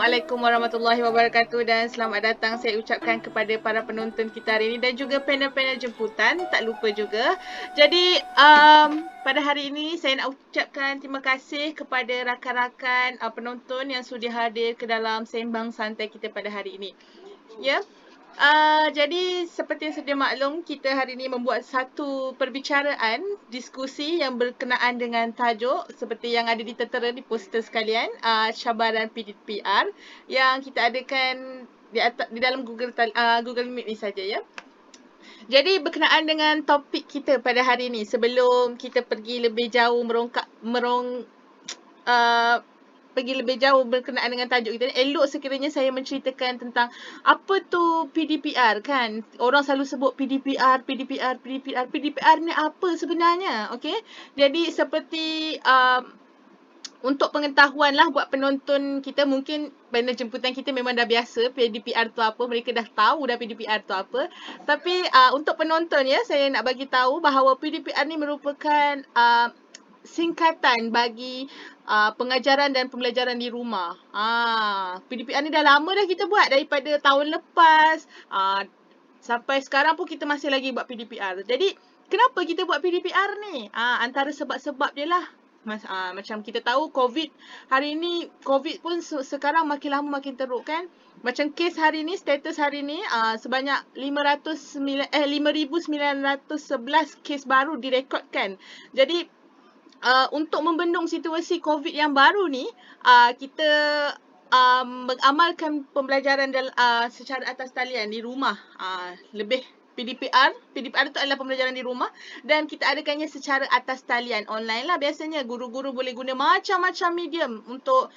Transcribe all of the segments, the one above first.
Assalamualaikum warahmatullahi wabarakatuh dan selamat datang saya ucapkan kepada para penonton kita hari ini dan juga panel-panel jemputan, tak lupa juga. Jadi pada hari ini saya nak ucapkan terima kasih kepada rakan-rakan penonton yang sudi hadir ke dalam sembang santai kita pada hari ini. Ya. Jadi seperti yang sedia maklum, kita hari ini membuat satu perbicaraan, diskusi yang berkenaan dengan tajuk seperti yang ada di tertera di poster sekalian, cabaran PDPR yang kita adakan di dalam Google Meet ni saja ya. Jadi berkenaan dengan topik kita pada hari ini, sebelum kita pergi lebih jauh pergi lebih jauh berkenaan dengan tajuk kita ni, elok sekiranya saya menceritakan tentang apa tu PDPR kan. Orang selalu sebut PDPR ni apa sebenarnya, okey? Jadi seperti untuk pengetahuan lah buat penonton kita, mungkin panel jemputan kita memang dah biasa PDPR tu apa, mereka dah tahu dah PDPR tu apa. Tapi untuk penonton ya, saya nak bagi tahu bahawa PDPR ni merupakan singkatan bagi pengajaran dan pembelajaran di rumah. PDPR ni dah lama dah kita buat, daripada tahun lepas. Sampai sekarang pun kita masih lagi buat PDPR. Jadi kenapa kita buat PDPR ni? Antara sebab-sebab dia lah. Macam kita tahu COVID hari ni, COVID pun sekarang makin lama makin teruk kan. Macam kes hari ni, status hari ni sebanyak 5,911 kes baru direkodkan. Jadi untuk membendung situasi COVID yang baru ni, kita mengamalkan pembelajaran secara atas talian di rumah. Lebih PDPR itu adalah pembelajaran di rumah dan kita adakannya secara atas talian online lah. Biasanya guru-guru boleh guna macam-macam medium untuk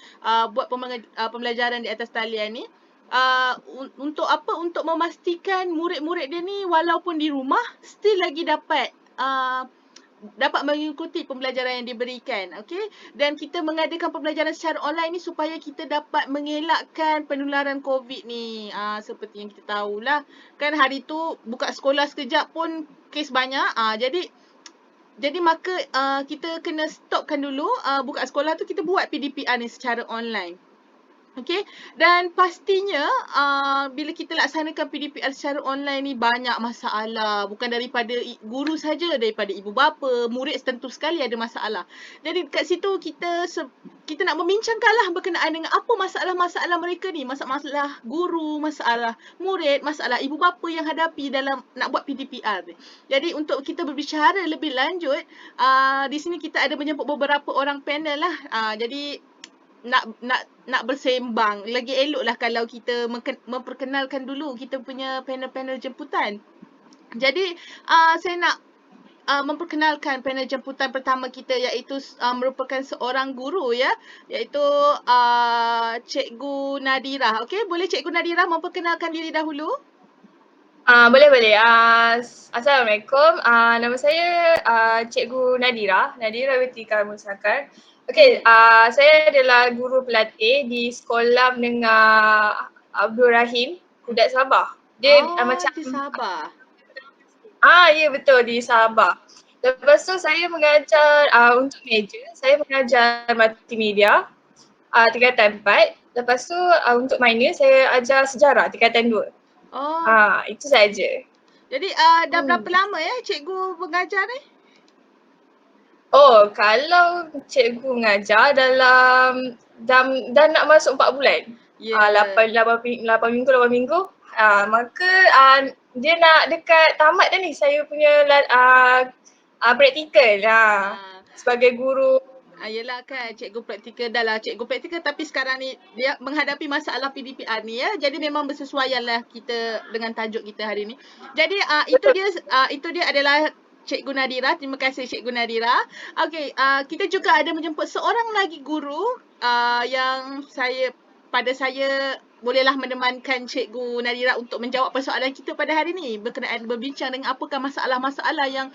buat pembelajaran di atas talian ni. Untuk apa? Untuk memastikan murid-murid dia ni walaupun di rumah still lagi dapat mengikuti pembelajaran yang diberikan, okey? Dan kita mengadakan pembelajaran secara online ni supaya kita dapat mengelakkan penularan COVID ni. Seperti yang kita tahulah, kan hari tu buka sekolah sekejap pun kes banyak. Jadi maka kita kena stopkan dulu buka sekolah tu, kita buat PDPR ni secara online. Okey, dan pastinya bila kita laksanakan PDPR secara online ni banyak masalah, bukan daripada guru saja, daripada ibu bapa, murid tentu sekali ada masalah. Jadi dekat situ kita nak membincangkanlah berkenaan dengan apa masalah-masalah mereka ni, masalah guru, masalah murid, masalah ibu bapa yang hadapi dalam nak buat PDPR ni. Jadi untuk kita berbicara lebih lanjut, di sini kita ada menjemput beberapa orang panel lah. Jadi nak bersembang. Lagi elok lah kalau kita memperkenalkan dulu kita punya panel-panel jemputan. Jadi saya nak memperkenalkan panel jemputan pertama kita, iaitu merupakan seorang guru ya, iaitu Cikgu Nadira. Okey, boleh Cikgu Nadira memperkenalkan diri dahulu? Boleh. Assalamualaikum. Nama saya Cikgu Nadira Wetika Musakar. Okey, saya adalah guru pelatih di sekolah menengah Abdul Rahim, Kudat Sabah. Dia macam di Sabah. Ya betul, di Sabah. Lepas tu saya mengajar untuk meja, saya mengajar multimedia tingkatan 4. Lepas tu untuk minor saya ajar sejarah tingkatan 2. Itu saja. Jadi dah berapa lama ya cikgu mengajar ni? Kalau cikgu mengajar dalam dah nak masuk 4 bulan. 8 minggu. Maka dia nak dekat tamat dah ni saya punya praktikal sebagai guru. Yelah kan, cikgu praktikal dah lah, cikgu praktikal, tapi sekarang ni dia menghadapi masalah PDPR ni ya. Jadi memang bersesuaian lah kita dengan tajuk kita hari ni. Jadi itu dia adalah Cikgu Nadira. Terima kasih Cikgu Nadira. Okey, kita juga ada menjemput seorang lagi guru yang pada saya bolehlah menemankan Cikgu Nadira untuk menjawab persoalan kita pada hari ni berbincang dengan apakah masalah-masalah yang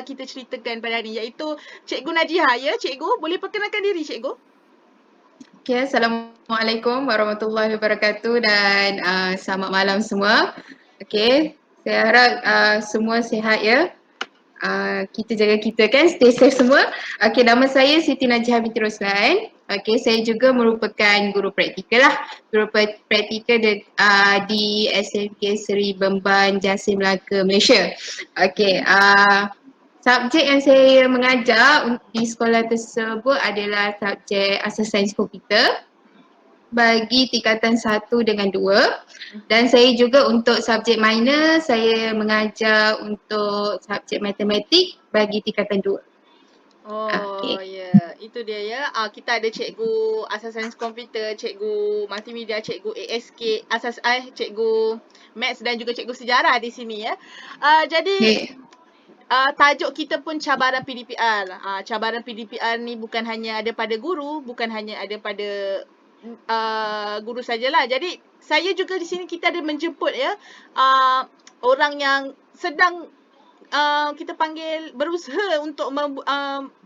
kita ceritakan pada hari ni, iaitu Cikgu Najiha ya. Cikgu, boleh perkenalkan diri Cikgu? Okay, Assalamualaikum warahmatullahi wabarakatuh dan selamat malam semua. Okay, saya harap semua sihat ya. Kita jaga kita kan, stay safe semua. Okay, nama saya Siti Najiha binti Roslan. Okay, saya juga merupakan guru praktikal lah. Guru praktikal di SMK Seri Bemban Jasim Melaka, Malaysia. Okay, subjek yang saya mengajar di sekolah tersebut adalah subjek asas sains komputer bagi tingkatan 1 dengan 2. Dan saya juga untuk subjek minor, saya mengajar untuk subjek matematik bagi tingkatan 2. Oh Okay. ya, itu dia ya. Kita ada cikgu asas sains komputer, cikgu multimedia, cikgu ASK, cikgu maths dan juga cikgu sejarah di sini ya. Jadi Okay. tajuk kita pun cabaran PDPR. Cabaran PDPR ni bukan hanya ada pada guru, bukan hanya ada pada guru sajalah. Jadi saya juga di sini kita ada menjemput ya orang yang sedang kita panggil berusaha untuk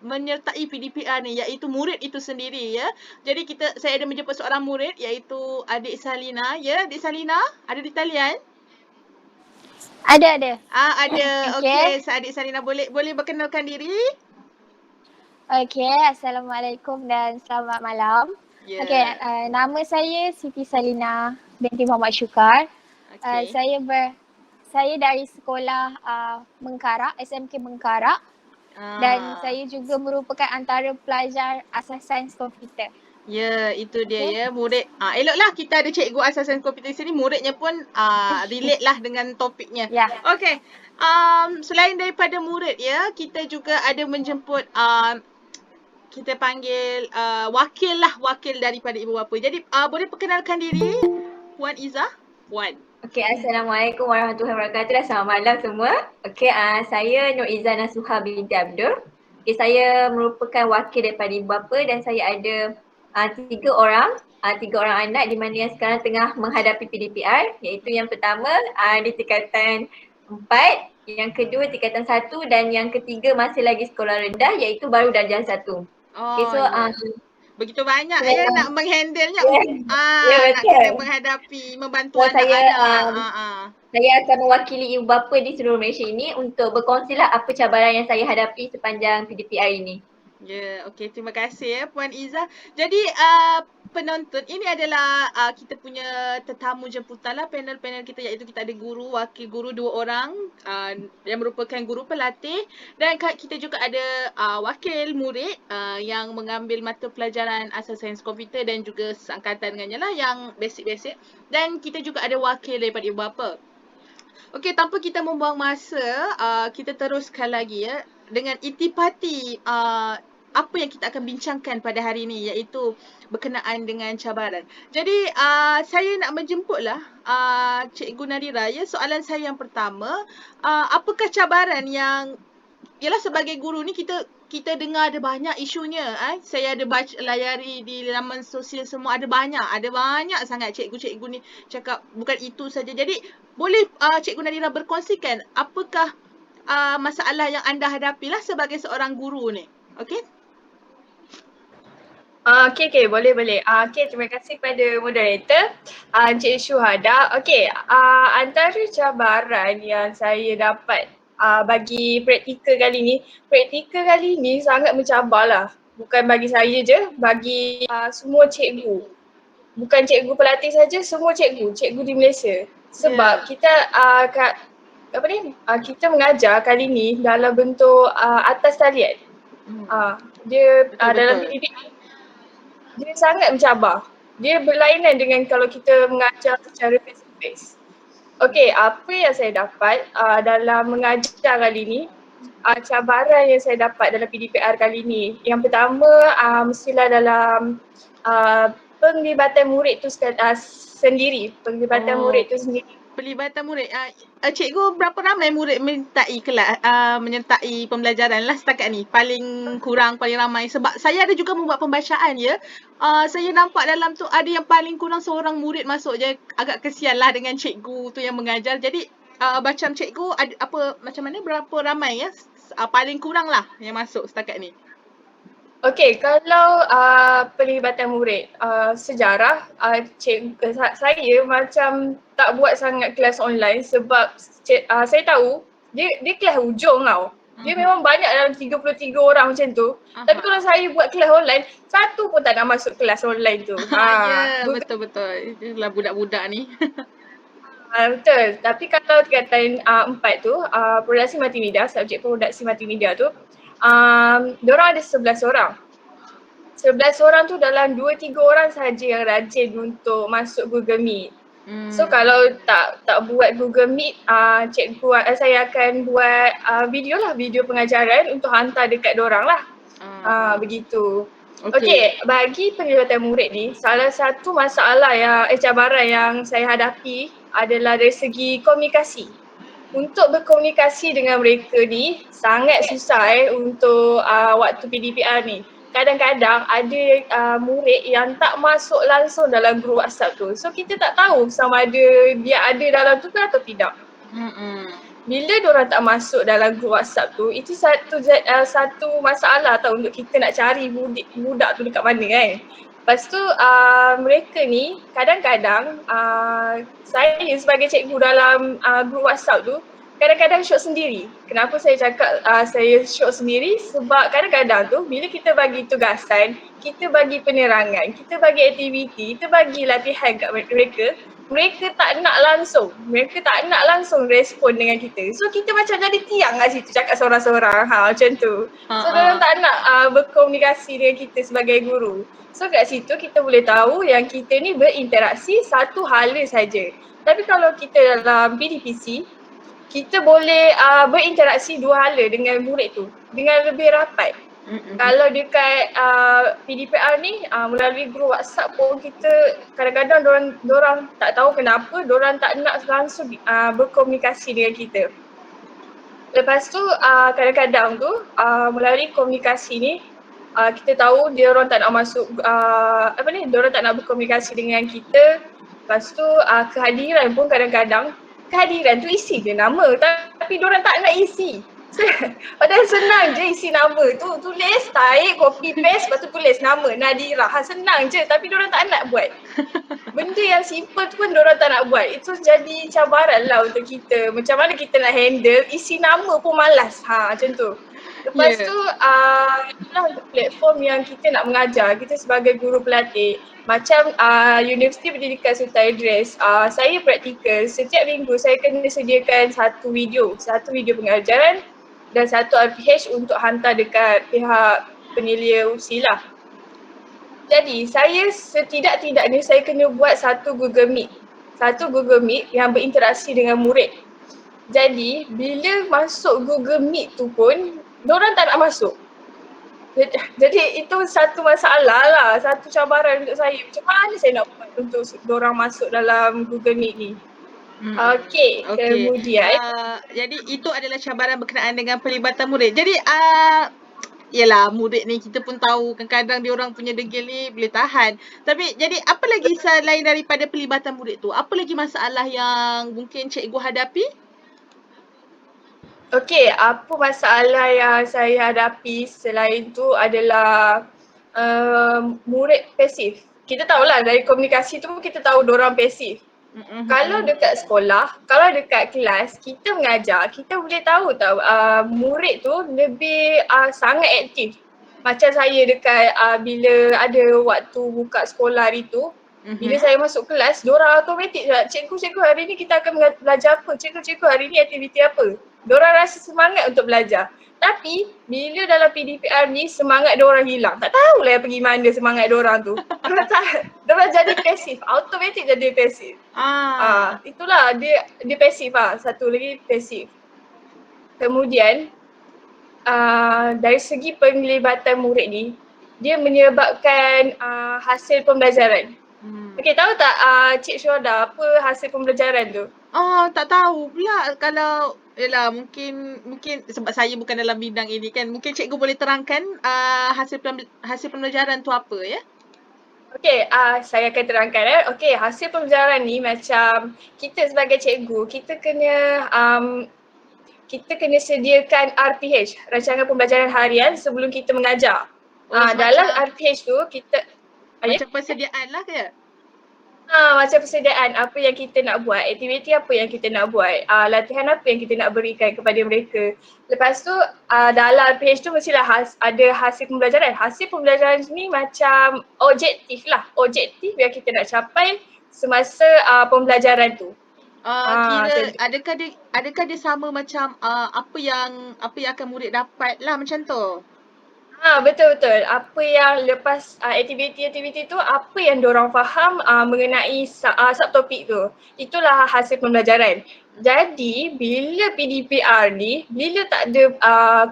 menyertai PDPR ni, iaitu murid itu sendiri ya. Jadi saya ada menjemput seorang murid iaitu adik Salina ya. Adik Salina ada di talian? Ada. Ada. Okey. Okey, adik Salina boleh berkenalkan diri? Okey, Assalamualaikum dan selamat malam. Ya. Okey, nama saya Siti Salina binti Muhammad Syukar. Okey. Saya dari sekolah Mengkarak, SMK Mengkarak, dan saya juga merupakan antara pelajar asas sains komputer. Ya, itu dia Okey. ya. Murid, eloklah kita ada cikgu asas sains komputer sini, muridnya pun relate lah dengan topiknya. Ya. Okey, selain daripada murid ya, kita juga ada menjemput kita panggil wakil daripada ibu bapa. Jadi boleh perkenalkan diri Puan Izzah? Puan. Okey, Assalamualaikum warahmatullahi wabarakatuh dan selamat malam semua. Okey, saya Nur Izzah Nasuha binti Abdul. Okey, saya merupakan wakil daripada ibu bapa dan saya ada 3 orang anak di mana yang sekarang tengah menghadapi PDPR, iaitu yang pertama di tingkatan 4, yang kedua tingkatan 1 dan yang ketiga masih lagi sekolah rendah iaitu baru darjah 1. Okey, so begitu banyak saya nak menghandle-nya. Ya, Nak betul. kena menghadapi, membantu So, saya anak-anak. saya akan mewakili ibu bapa di seluruh Malaysia ini untuk berkongsilah apa cabaran yang saya hadapi sepanjang PDPR ini. Ya, okey, terima kasih ya Puan Izzah. Jadi penonton, ini adalah kita punya tetamu jemputan lah panel-panel kita, iaitu kita ada guru, wakil guru 2 orang yang merupakan guru pelatih, dan kita juga ada wakil murid yang mengambil mata pelajaran asas sains komputer dan juga seangkatan dengannya lah yang basic-basic, dan kita juga ada wakil daripada ibu bapa. Okey, tanpa kita membuang masa, kita teruskan lagi ya dengan intipati apa yang kita akan bincangkan pada hari ini, iaitu berkenaan dengan cabaran. Jadi saya nak menjemputlah Cikgu Nadira ya. Soalan saya yang pertama, apakah cabaran yang ialah sebagai guru ni kita dengar ada banyak isunya. Saya ada layari di laman sosial semua, ada banyak sangat cikgu-cikgu ni cakap bukan itu saja. Jadi boleh Cikgu Nadira berkongsikan apakah masalah yang anda hadapilah sebagai seorang guru ni. Okey? Okey, boleh. Okey, terima kasih kepada moderator, Encik Syuhada. Okey, antara cabaran yang saya dapat bagi praktikal kali ni sangat mencabarlah. Bukan bagi saya je, bagi semua cikgu. Bukan cikgu pelatih saja, semua cikgu di Malaysia. Sebab kita kita mengajar kali ni dalam bentuk atas talian. Dia dalam PDP dia sangat mencabar. Dia berlainan dengan kalau kita mengajar secara face to face. Okey, apa yang saya dapat dalam mengajar kali ni, cabaran yang saya dapat dalam PDPR kali ni. Yang pertama, mestilah dalam penglibatan murid tu sendiri. Pelibatan murid. Cikgu, berapa ramai murid menyertai menyertai pembelajaran lah setakat ni? Paling kurang, paling ramai. Sebab saya ada juga membuat pembacaan ya. Saya nampak dalam tu ada yang paling kurang seorang murid masuk je. Agak kesian lah dengan cikgu tu yang mengajar. Jadi macam cikgu macam mana, berapa ramai ya? Paling kurang lah yang masuk setakat ni. Okey, kalau pelibatan murid sejarah, saya macam tak buat sangat kelas online sebab saya tahu dia kelas hujung tau. Dia memang banyak dalam 33 orang macam tu. Tapi kalau saya buat kelas online, satu pun tak nak masuk kelas online tu. Ya, betul-betul. Itulah budak-budak ni. Betul. Tapi kalau tingkatan 4 tu, produksi multimedia, subjek produksi multimedia tu, diorang ada 11 orang. 11 orang tu dalam 2-3 orang saja yang rajin untuk masuk Google Meet. So kalau tak buat Google Meet, saya akan buat video pengajaran untuk hantar dekat diorang lah. Begitu. Okey, bagi penglibatan murid ni, salah satu masalah cabaran yang saya hadapi adalah dari segi komunikasi. Untuk berkomunikasi dengan mereka ni sangat susah untuk waktu PDPR ni. Kadang-kadang ada murid yang tak masuk langsung dalam grup WhatsApp tu. So kita tak tahu sama ada dia ada dalam tu ke atau tidak. Bila diorang tak masuk dalam grup WhatsApp tu, itu satu masalah tau untuk kita nak cari budak tu dekat mana kan. Lepas tu mereka ni kadang-kadang saya sebagai cikgu dalam grup WhatsApp tu kadang-kadang syok sendiri. Kenapa saya cakap saya syok sendiri? Sebab kadang-kadang tu bila kita bagi tugasan, kita bagi penerangan, kita bagi aktiviti, kita bagi latihan kat mereka tak nak langsung respon dengan kita. So kita macam jadi tiang kat situ cakap seorang-seorang macam tu. So diorang tak nak berkomunikasi dengan kita sebagai guru. So kat situ kita boleh tahu yang kita ni berinteraksi satu hala saja. Tapi kalau kita dalam PDPC, kita boleh berinteraksi dua hala dengan murid tu dengan lebih rapat. Kalau dekat PDPR ni melalui grup WhatsApp pun kita kadang-kadang dorang tak tahu kenapa dorang tak nak langsung berkomunikasi dengan kita. Lepas tu kadang-kadang tu melalui komunikasi ni kita tahu diorang tak nak masuk diorang tak nak berkomunikasi dengan kita. Lepas tu kehadiran pun kadang-kadang kehadiran tu isi je nama tapi diorang tak nak isi. Padahal senang je isi nama tu, tulis, tarik, copy paste, lepas tu tulis nama Nadira. Senang je tapi diorang tak nak buat. Benda yang simple tu pun diorang tak nak buat. Itu jadi cabaran lah untuk kita. Macam mana kita nak handle, isi nama pun malas. Macam tu. Lepas tu itulah platform yang kita nak mengajar, kita sebagai guru pelatih. Macam Universiti Pendidikan Sultan Idris, saya praktikal, setiap minggu saya kena sediakan satu video pengajaran dan satu RPH untuk hantar dekat pihak penilai usilah. Jadi saya setidak-tidaknya saya kena buat satu Google Meet yang berinteraksi dengan murid. Jadi bila masuk Google Meet tu pun, diorang tak nak masuk. Jadi itu satu masalah lah, satu cabaran untuk saya. Macam mana saya nak buat untuk diorang masuk dalam Google Meet ni? Okey. Kemudian jadi itu adalah cabaran berkenaan dengan pelibatan murid. Jadi yalah murid ni kita pun tahu kadang-kadang dia orang punya degil ni boleh tahan. Tapi jadi apa lagi selain daripada pelibatan murid tu? Apa lagi masalah yang mungkin cikgu hadapi? Okey, apa masalah yang saya hadapi selain tu adalah murid pasif. Kita tahulah dari komunikasi tu kita tahu diorang pasif. Kalau dekat sekolah, kalau dekat kelas kita mengajar, kita boleh tahu murid tu lebih sangat aktif. Macam saya dekat bila ada waktu buka sekolah hari tu, bila saya masuk kelas, diorang automatik cikgu hari ni kita akan belajar apa, cikgu hari ni aktiviti apa. Diorang rasa semangat untuk belajar. Tapi bila dalam PDPR ni semangat diorang hilang. Tak tahulah yang pergi mana semangat diorang tu. Diorang jadi pasif, automatik jadi pasif. Itulah dia pasif satu lagi pasif. Kemudian dari segi penglibatan murid ni, dia menyebabkan hasil pembelajaran. Okey, tahu tak Cik Syuhada apa hasil pembelajaran tu? Tak tahu pula. Kalau yalah mungkin sebab saya bukan dalam bidang ini kan, mungkin cikgu boleh terangkan hasil pembelajaran tu apa ya? Okey, saya akan terangkan Okey, hasil pembelajaran ni macam kita sebagai cikgu, kita kena sediakan RPH, rancangan pembelajaran harian sebelum kita mengajar. Dalam RPH tu kita macam persediaan lah ke? Macam persediaan apa yang kita nak buat, aktiviti apa yang kita nak buat, latihan apa yang kita nak berikan kepada mereka. Lepas tu dalam PH tu mestilah ada hasil pembelajaran. Hasil pembelajaran ni macam objektif lah, objektif yang kita nak capai semasa pembelajaran tu. Kira adakah dia sama macam apa yang akan murid dapat lah macam tu? Betul-betul. Apa yang lepas aktiviti-aktiviti tu, apa yang diorang faham mengenai subtopik tu. Itulah hasil pembelajaran. Jadi bila PDPR ni, bila tak ada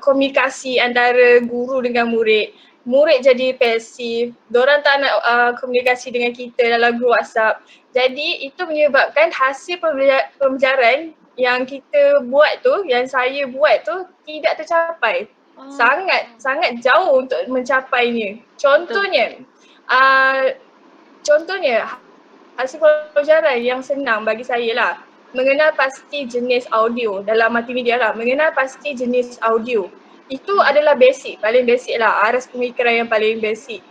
komunikasi antara guru dengan murid, murid jadi pasif, diorang tak nak komunikasi dengan kita dalam grup WhatsApp. Jadi itu menyebabkan hasil pembelajaran yang kita buat tu, yang saya buat tu tidak tercapai. Sangat jauh untuk mencapainya. Contohnya hasil pelajaran yang senang bagi saya lah, mengenal pasti jenis audio dalam multimedia lah, mengenal pasti jenis audio. Itu adalah basic, paling basic lah, aras pemikiran yang paling basic.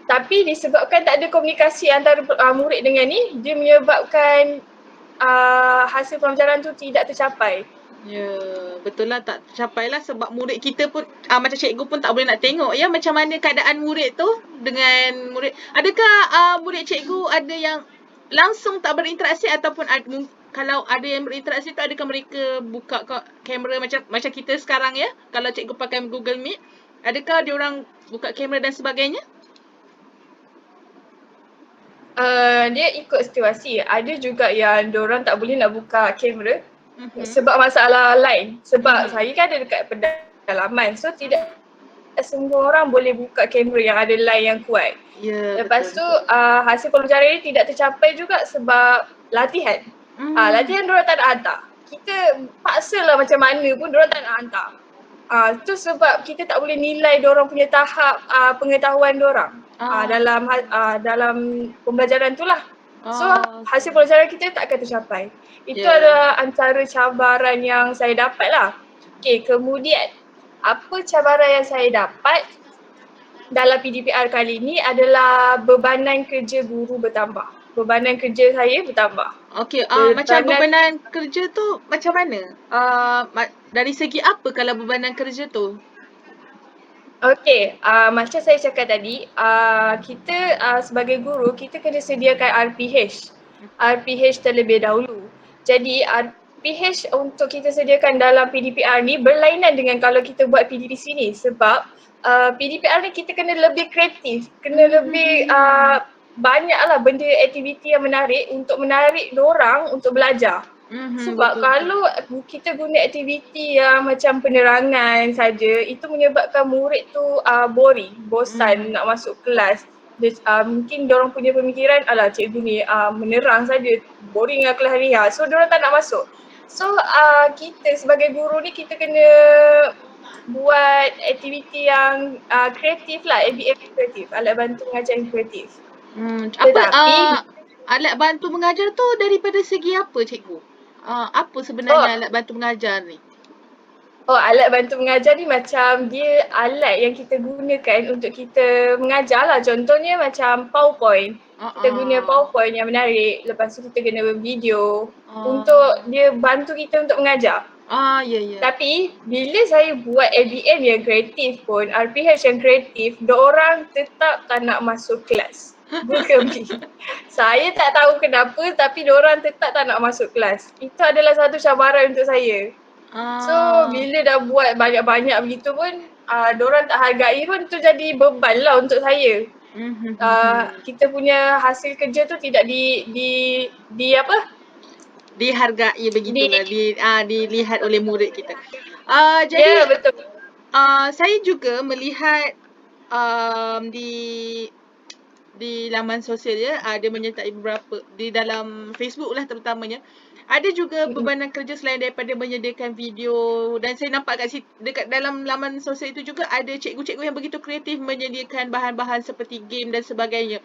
Tapi disebabkan tak ada komunikasi antara murid dengan ni, dia menyebabkan hasil pelajaran tu tidak tercapai. Ya, betul lah tak tercapai lah sebab murid kita pun macam cikgu pun tak boleh nak tengok ya macam mana keadaan murid tu dengan murid. Adakah murid cikgu ada yang langsung tak berinteraksi ataupun kalau ada yang berinteraksi tu adakah mereka buka kamera macam kita sekarang ya? Kalau cikgu pakai Google Meet, adakah dia orang buka kamera dan sebagainya? Dia ikut situasi. Ada juga yang diorang tak boleh nak buka kamera sebab masalah line. Sebab saya kan ada dekat pedalaman, so tidak semua orang boleh buka kamera yang ada line yang kuat. Lepas tu hasil pelajaran ni tidak tercapai juga sebab latihan. Latihan diorang tak nak hantar. Kita paksalah macam mana pun diorang tak nak hantar. Tu sebab kita tak boleh nilai diorang punya tahap pengetahuan diorang dalam pembelajaran tu lah. So hasil pelajaran kita tak akan tercapai. Itu adalah antara cabaran yang saya dapat lah. Okay, kemudian apa cabaran yang saya dapat dalam PDPR kali ni adalah bebanan kerja guru bertambah. Bebanan kerja saya bertambah. Okey, macam bebanan kerja tu macam mana? Dari segi apa kalau bebanan kerja tu? Okey, macam saya cakap tadi, kita sebagai guru, kita kena sediakan RPH. RPH terlebih dahulu. Jadi RPH untuk kita sediakan dalam PDPR ni berlainan dengan kalau kita buat PDPC ni sebab PDPR ni kita kena lebih kreatif, kena lebih banyaklah benda aktiviti yang menarik untuk menarik diorang untuk belajar. Sebab kalau kita guna aktiviti yang macam penerangan saja, itu menyebabkan murid tu bosan nak masuk kelas. Mungkin diorang punya pemikiran, alah cikgu ni menerang saja, boring lah kelas ni. So diorang tak nak masuk. So kita sebagai guru ni kita kena buat aktiviti yang kreatif lah, ABM kreatif, alat bantu mengajar yang kreatif. Alat bantu mengajar tu daripada segi apa cikgu? Apa sebenarnya alat bantu mengajar ni? Alat bantu mengajar ni macam dia alat yang kita gunakan untuk kita mengajar lah. Contohnya macam PowerPoint. Kita guna PowerPoint yang menarik. Lepas tu kita guna video untuk dia bantu kita untuk mengajar. Ya. Tapi bila saya buat ABM yang kreatif pun, RPH yang kreatif, diorang tetap tak nak masuk kelas. Saya tak tahu kenapa tapi diorang tetap tak nak masuk kelas. Itu adalah satu cabaran untuk saya. So bila dah buat banyak-banyak begitu pun diorang tak hargai pun, tu jadi beban lah untuk saya. Kita punya hasil kerja tu tidak dihargai begitulah, dilihat oleh murid kita. Jadi ya, betul. Saya juga melihat di laman sosial ya, ada menyertai beberapa di dalam Facebook lah terutamanya. Ada juga bebanan kerja selain daripada menyediakan video, dan saya nampak dekat dalam laman sosial itu juga ada cikgu-cikgu yang begitu kreatif menyediakan bahan-bahan seperti game dan sebagainya.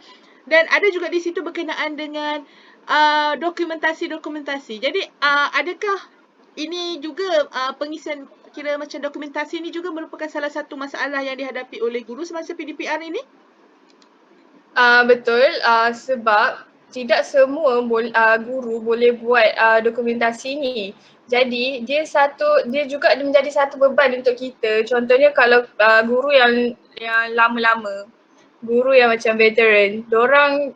Dan ada juga di situ berkenaan dengan dokumentasi. Jadi adakah ini juga pengisian kira macam dokumentasi ni juga merupakan salah satu masalah yang dihadapi oleh guru semasa PDPR ini? Betul, sebab tidak semua guru boleh buat dokumentasi ni. Jadi dia juga menjadi satu beban untuk kita. Contohnya kalau guru yang lama-lama, guru yang macam veteran, dorang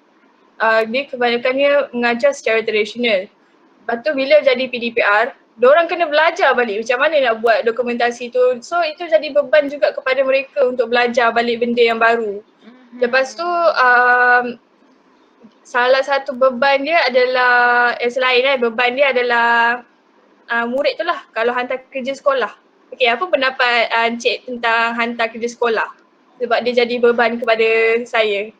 dia kebanyakannya mengajar secara tradisional. Lepas tu bila jadi PDPR, dorang kena belajar balik macam mana nak buat dokumentasi tu. So itu jadi beban juga kepada mereka untuk belajar balik benda yang baru. Lepas tu salah satu beban dia adalah selain beban dia adalah murid tu lah kalau hantar kerja sekolah. Okey, apa pendapat Encik tentang hantar kerja sekolah? Sebab dia jadi beban kepada saya.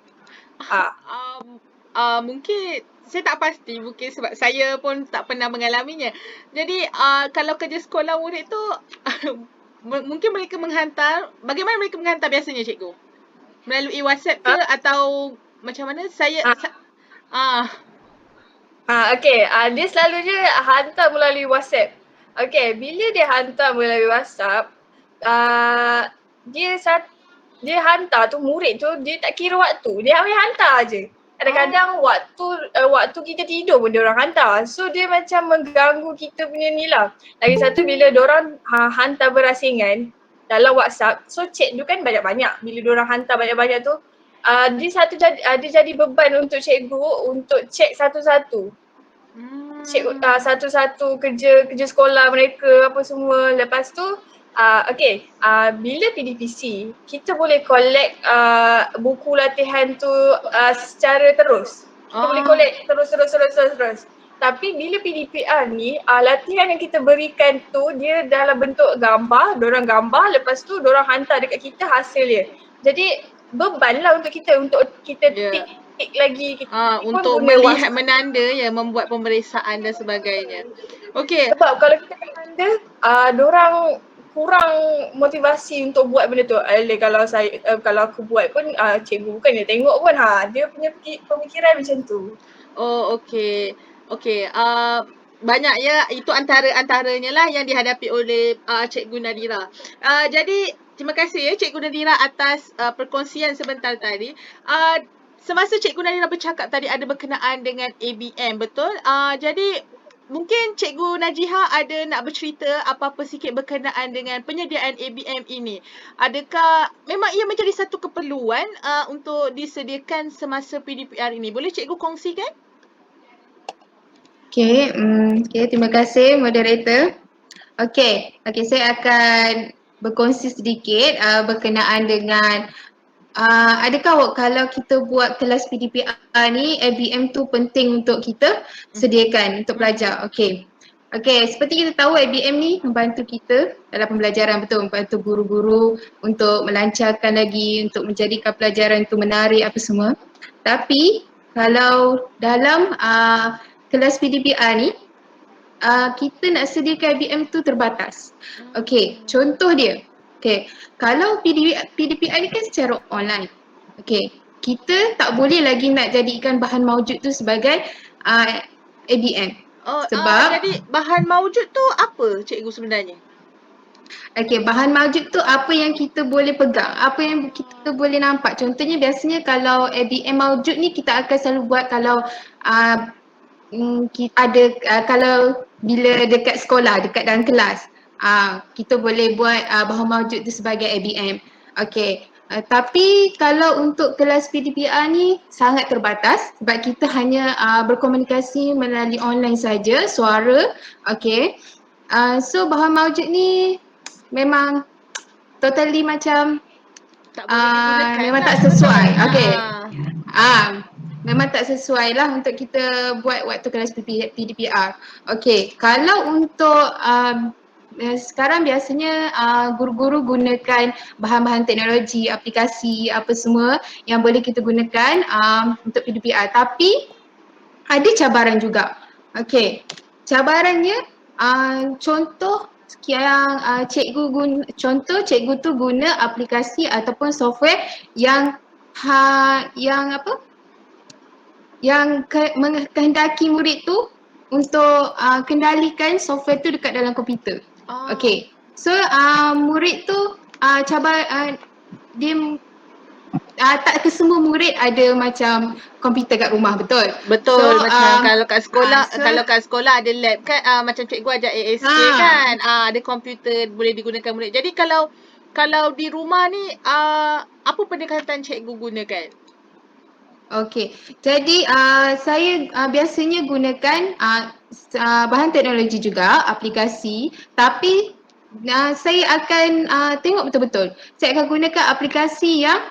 Mungkin saya tak pasti, mungkin sebab saya pun tak pernah mengalaminya. Jadi kalau kerja sekolah murid tu mungkin mereka menghantar, bagaimana mereka menghantar biasanya cikgu? Melalui WhatsApp ke atau macam mana? Okey, dia selalunya hantar melalui WhatsApp. Okey, bila dia hantar melalui WhatsApp, dia hantar tu murid tu dia tak kira waktu, dia ambil hantar je. Kadang-kadang waktu kita tidur pun dia orang hantar. So dia macam mengganggu kita punya ni lah. Lagi satu bila diorang hantar berasingan dalam WhatsApp, so chat tu kan banyak-banyak. Bila diorang hantar banyak-banyak tu, dia jadi beban untuk cikgu untuk cek satu-satu. Cek satu-satu kerja sekolah mereka apa semua. Lepas tu bila PDPC kita boleh collect buku latihan tu secara terus. Kita boleh collect terus. Tapi bila PDPR ni latihan yang kita berikan tu dia dalam bentuk gambar, dorang gambar lepas tu dorang hantar dekat kita hasil dia. Jadi beban lah untuk kita tick lagi untuk melihat menanda membuat pemeriksaan dan sebagainya. Okey. Sebab kalau kita menanda dorang kurang motivasi untuk buat benda tu. Kalau aku buat pun cikgu bukan dia tengok pun dia punya pemikiran macam tu. Oh okey. Banyak ya, itu antaranya lah yang dihadapi oleh Cikgu Nadira. Jadi terima kasih ya Cikgu Nadira atas perkongsian sebentar tadi. Semasa Cikgu Nadira bercakap tadi ada berkenaan dengan ABM, betul? Jadi mungkin Cikgu Najiha ada nak bercerita apa-apa sikit berkenaan dengan penyediaan ABM ini. Adakah memang ia menjadi satu keperluan untuk disediakan semasa PDPR ini? Boleh Cikgu kongsikan? Okay, terima kasih moderator. Okay, saya akan berkongsi sedikit berkenaan dengan adakah kalau kita buat kelas PDPR ni ABM tu penting untuk kita sediakan untuk pelajar. Okay, seperti kita tahu ABM ni membantu kita dalam pembelajaran, betul, membantu guru-guru untuk melancarkan lagi, untuk menjadikan pelajaran tu menarik apa semua. Tapi kalau dalam kelas PDPR ni kita nak sediakan ABM tu terbatas. Okay, contoh dia. Okay, kalau PDPR ni kan secara online. Okay, kita tak boleh lagi nak jadikan bahan maujud tu sebagai ABM. Sebab jadi bahan maujud tu apa cikgu sebenarnya? Okay, bahan maujud tu apa yang kita boleh pegang, apa yang kita boleh nampak. Contohnya biasanya kalau ABM maujud ni kita akan selalu buat kalau kalau bila dekat sekolah, dekat dalam kelas, kita boleh buat bahan maujud tu sebagai ABM. Okay, tapi kalau untuk kelas PDPR ni sangat terbatas sebab kita hanya berkomunikasi melalui online saja, suara. Okay, so bahan maujud ni memang totally macam memang tak sesuai. Okay, memang tak sesuai lah untuk kita buat waktu kelas PDPR. Okay, kalau untuk sekarang biasanya guru-guru gunakan bahan-bahan teknologi, aplikasi apa semua yang boleh kita gunakan untuk PDPR. Tapi ada cabaran juga. Okay, cabarannya contoh yang cikgu tu guna aplikasi ataupun software yang menghendaki murid tu untuk kendalikan software tu dekat dalam komputer. Okay, so murid tu tak ke semua murid ada macam komputer kat rumah, betul? Betul, macam kalau so kat sekolah ada lab kan, macam cikgu ajar ASK kan, ada komputer boleh digunakan murid. Jadi kalau di rumah ni apa pendekatan cikgu gunakan? Okey, jadi saya biasanya gunakan bahan teknologi juga, aplikasi, tapi saya akan tengok betul-betul. Saya akan gunakan aplikasi yang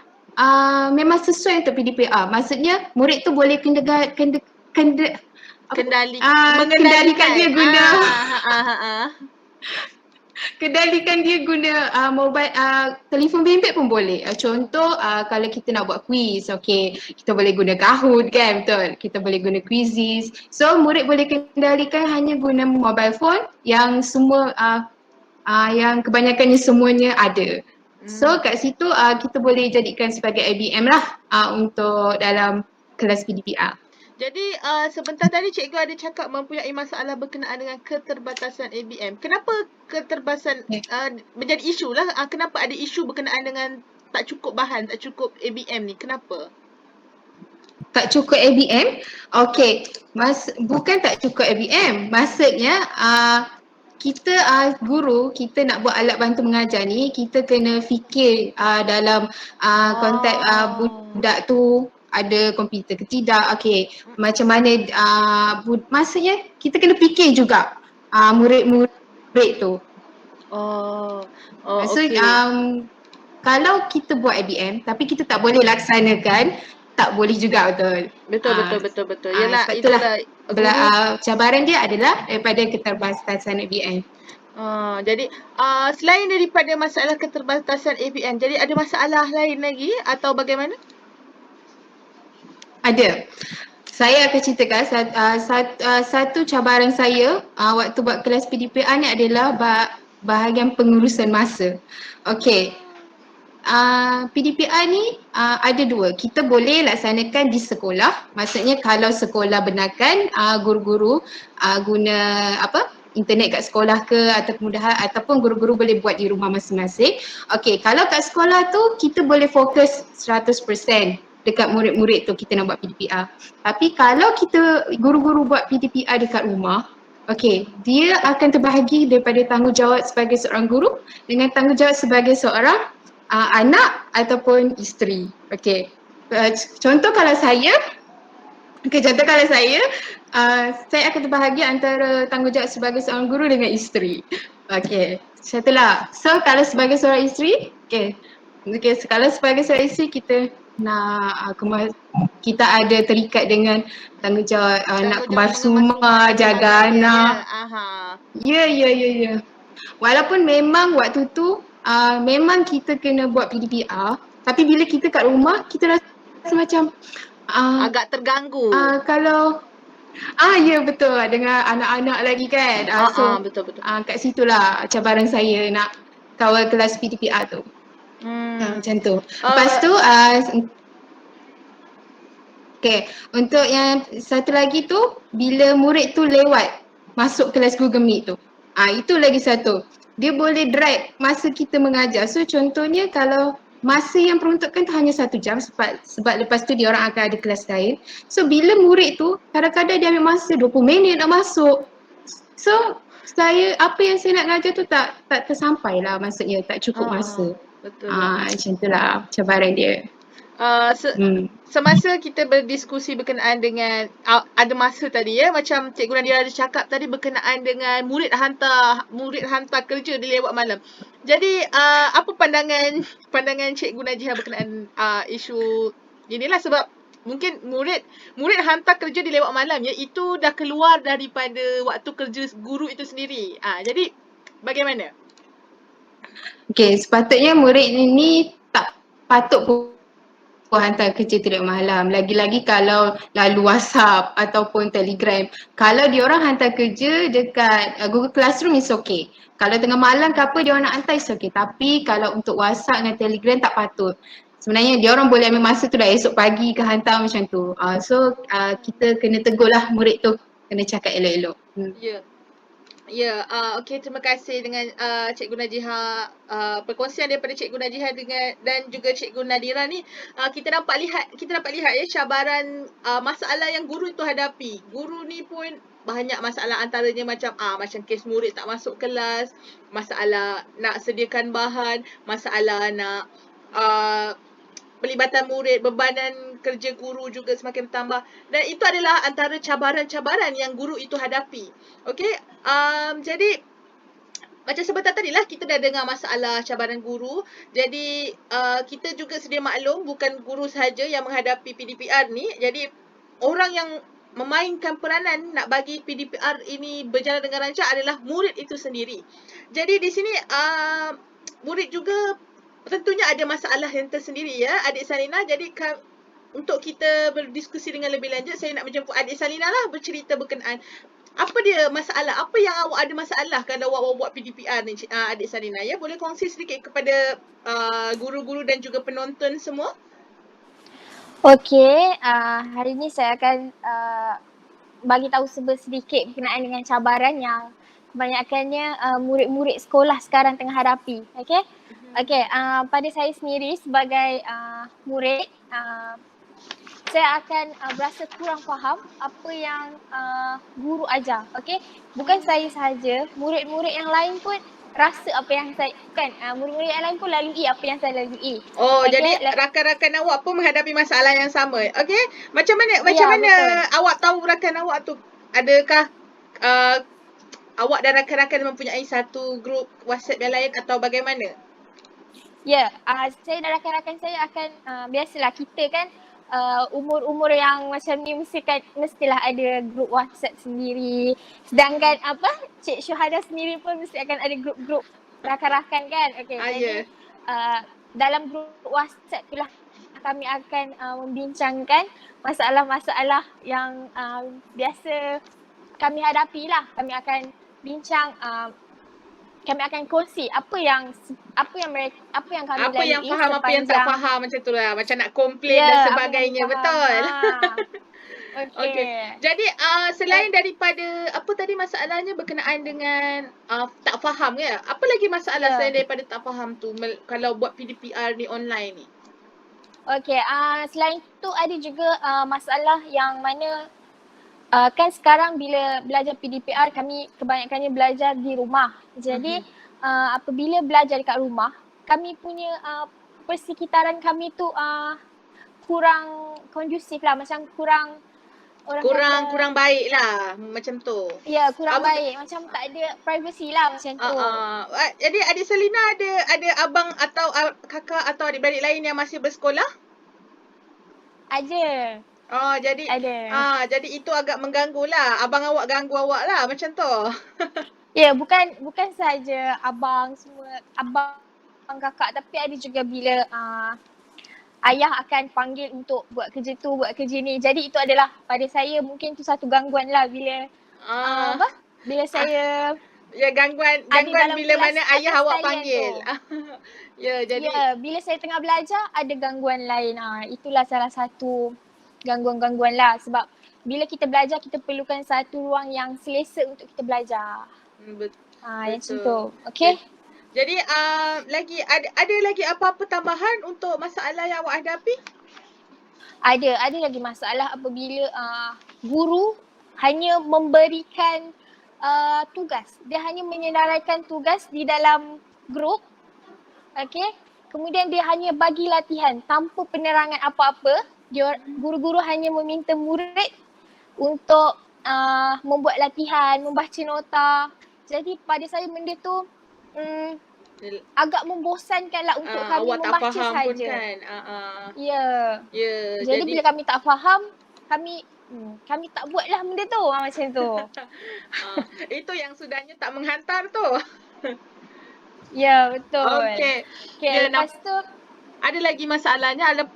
memang sesuai untuk PDPR. Maksudnya murid tu boleh kendalikan dia guna kendalikan dia guna mobile telefon bimbit pun boleh. Contoh kalau kita nak buat quiz, okey, kita boleh guna Kahoot kan, betul? Kita boleh guna Quizizz. So murid boleh kendalikan hanya guna mobile phone yang semua yang kebanyakannya semuanya ada. So kat situ kita boleh jadikan sebagai ABM lah untuk dalam kelas PDPR. Jadi sebentar tadi cikgu ada cakap mempunyai masalah berkenaan dengan keterbatasan ABM. Kenapa keterbatasan menjadi isu lah? Kenapa ada isu berkenaan dengan tak cukup bahan, tak cukup ABM ni? Kenapa? Tak cukup ABM? Okey, bukan tak cukup ABM. Maksudnya kita guru, kita nak buat alat bantu mengajar ni, kita kena fikir dalam konteks budak tu ada komputer ke tidak, okey, macam mana maksudnya kita kena fikir juga murid-murid tu. So okey. kalau kita buat ABM tapi kita tak boleh laksanakan, tak boleh juga, betul. Betul. Yalah, itulah cabaran dia adalah daripada keterbatasan ABM. Jadi selain daripada masalah keterbatasan ABM, jadi ada masalah lain lagi atau bagaimana? Ada. Saya akan ceritakan satu cabaran saya waktu buat kelas PDPR ni adalah bahagian pengurusan masa. Okey. PDPR ni ada dua. Kita boleh laksanakan di sekolah. Maksudnya kalau sekolah benarkan guru-guru guna internet kat sekolah ke atau kemudahan, ataupun guru-guru boleh buat di rumah masing-masing. Okey, kalau kat sekolah tu kita boleh fokus 100% dekat murid-murid tu kita nak buat PDPR. Tapi kalau kita guru-guru buat PDPR dekat rumah, okey, dia akan terbahagi daripada tanggungjawab sebagai seorang guru dengan tanggungjawab sebagai seorang anak ataupun isteri. Okey. Contoh kalau saya saya akan terbahagi antara tanggungjawab sebagai seorang guru dengan isteri. Okey. Setelah. So kalau sebagai seorang isteri, kalau sebagai seorang isteri kita kita ada terikat dengan tanggungjawab nak basuh rumah, jaga anak. Ya. Walaupun memang waktu tu memang kita kena buat PDPR, tapi bila kita kat rumah kita rasa macam agak terganggu. Kalau ya betul, dengan anak-anak lagi kan. Betul. Kat situlah cabaran saya nak kawal kelas PDPR tu. Macam tu. Lepas tu untuk yang satu lagi tu, bila murid tu lewat masuk kelas Google Meet tu, itu lagi satu. Dia boleh drag masa kita mengajar. So contohnya kalau masa yang peruntukan tu hanya 1 jam sebab lepas tu dia orang akan ada kelas lain. So bila murid tu kadang-kadang dia ambil masa 20 minit nak masuk. So apa yang saya nak ngajar tu tak tersampai lah, maksudnya tak cukup masa. Betul. Macam tu lah cabaran dia. Semasa kita berdiskusi berkenaan dengan ada masa tadi macam Cikgu Nadira ada cakap tadi berkenaan dengan murid hantar kerja di lewat malam. Jadi apa pandangan Cikgu Najihah berkenaan isu inilah, sebab mungkin murid hantar kerja di lewat malam itu dah keluar daripada waktu kerja guru itu sendiri. Jadi bagaimana? Okey, sepatutnya murid ini tak patut pun hantar kerja tengok malam. Lagi-lagi kalau lalu WhatsApp ataupun Telegram. Kalau diorang hantar kerja dekat Google Classroom is okay. Kalau tengah malam ke apa diorang nak hantar is okay. Tapi kalau untuk WhatsApp dan Telegram tak patut. Sebenarnya diorang boleh ambil masa tu dah esok pagi ke hantar macam tu. So kita kena tegur lah murid tu. Kena cakap elok-elok. Ya. Ya, okey, terima kasih dengan Cikgu Najiha, perkongsian daripada Cikgu Najiha dengan dan juga Cikgu Nadira ni, kita dapat lihat ya cabaran masalah yang guru itu hadapi. Guru ni pun banyak masalah, antaranya macam kes murid tak masuk kelas, masalah nak sediakan bahan, masalah nak pelibatan murid, bebanan kerja guru juga semakin bertambah, dan itu adalah antara cabaran-cabaran yang guru itu hadapi. Okey, jadi macam sebentar tadi lah kita dah dengar masalah cabaran guru. Jadi kita juga sedia maklum bukan guru sahaja yang menghadapi PDPR ni. Jadi orang yang memainkan peranan nak bagi PDPR ini berjalan dengan lancar adalah murid itu sendiri. Jadi di sini murid juga tentunya ada masalah yang tersendiri ya, Adik Salina. Jadi untuk kita berdiskusi dengan lebih lanjut, saya nak menjemput Adik Salina lah bercerita berkenaan apa dia masalah, apa yang awak ada masalah kalau awak buat PDPR ni, Adik Salina ya. Boleh kongsi sedikit kepada guru-guru dan juga penonton semua? Okey, hari ni saya akan bagi tahu sedikit berkenaan dengan cabaran yang kebanyakannya murid-murid sekolah sekarang tengah hadapi. Okey. Okey, pada saya sendiri sebagai murid, saya akan berasa kurang faham apa yang guru ajar. Okey. Bukan saya sahaja, murid-murid yang lain pun rasa apa yang saya murid-murid yang lain pun lalui apa yang saya lalui. Oh, jadi rakan-rakan awak pun menghadapi masalah yang sama. Okey. Macam mana betul. awak tahu rakan awak tu? Adakah awak dan rakan-rakan mempunyai satu grup WhatsApp yang lain atau bagaimana? Ya, saya dan rakan-rakan saya akan biasalah kita kan umur-umur yang macam ni mestilah ada grup WhatsApp sendiri. Sedangkan Cik Syuhada sendiri pun mesti akan ada grup-grup rakan-rakan kan. Okey. Jadi dalam grup WhatsApp itulah kami akan membincangkan masalah-masalah yang biasa kami hadapi lah. Kami akan bincang, kami akan kongsi apa yang kami lalui, apa yang faham, apa yang tak faham, macam tu lah. Macam nak komplain dan sebagainya. Betul. Okey. Jadi selain daripada apa tadi masalahnya berkenaan dengan tak faham ya? Apa lagi masalah selain daripada tak faham tu kalau buat PDPR ni online ni? Okey, selain tu ada juga masalah yang mana kan sekarang bila belajar PDPR kami kebanyakannya belajar di rumah. Jadi apabila belajar dekat rumah, kami punya persekitaran kami tu kurang kondusif lah, macam kurang kurang baik lah macam tu. Ya, kurang baik. Macam tak ada privacy lah macam tu. Jadi Adik Selina ada abang atau kakak atau adik-beradik lain yang masih bersekolah? Ada. Oh, jadi ada. Jadi itu agak mengganggu lah. Abang awak ganggu awak lah macam tu. Ya, bukan saja abang semua, abang kakak, tapi ada juga bila ayah akan panggil untuk buat kerja tu, buat kerja ni. Jadi itu adalah pada saya mungkin tu satu gangguan lah bila bila saya gangguan bila mana ayah awak panggil. Ya, jadi bila saya tengah belajar ada gangguan lain. Itulah salah satu gangguan-gangguan lah, sebab bila kita belajar kita perlukan satu ruang yang selesa untuk kita belajar. Betul. Macam tu. Okey. Jadi ada lagi apa-apa tambahan untuk masalah yang awak hadapi? Ada lagi masalah apabila guru hanya memberikan tugas. Dia hanya menyenaraikan tugas di dalam grup. Okey. Kemudian dia hanya bagi latihan tanpa penerangan apa-apa. Guru-guru hanya meminta murid untuk membuat latihan, membaca nota. Jadi pada saya benda tu agak membosankan lah untuk kami membaca saja. Kan? Ya. Jadi bila kami tak faham, kami tak buatlah benda tu macam tu. Itu yang sudahnya tak menghantar tu. Ya, betul. Okey. Lepas tu ada lagi masalahnya,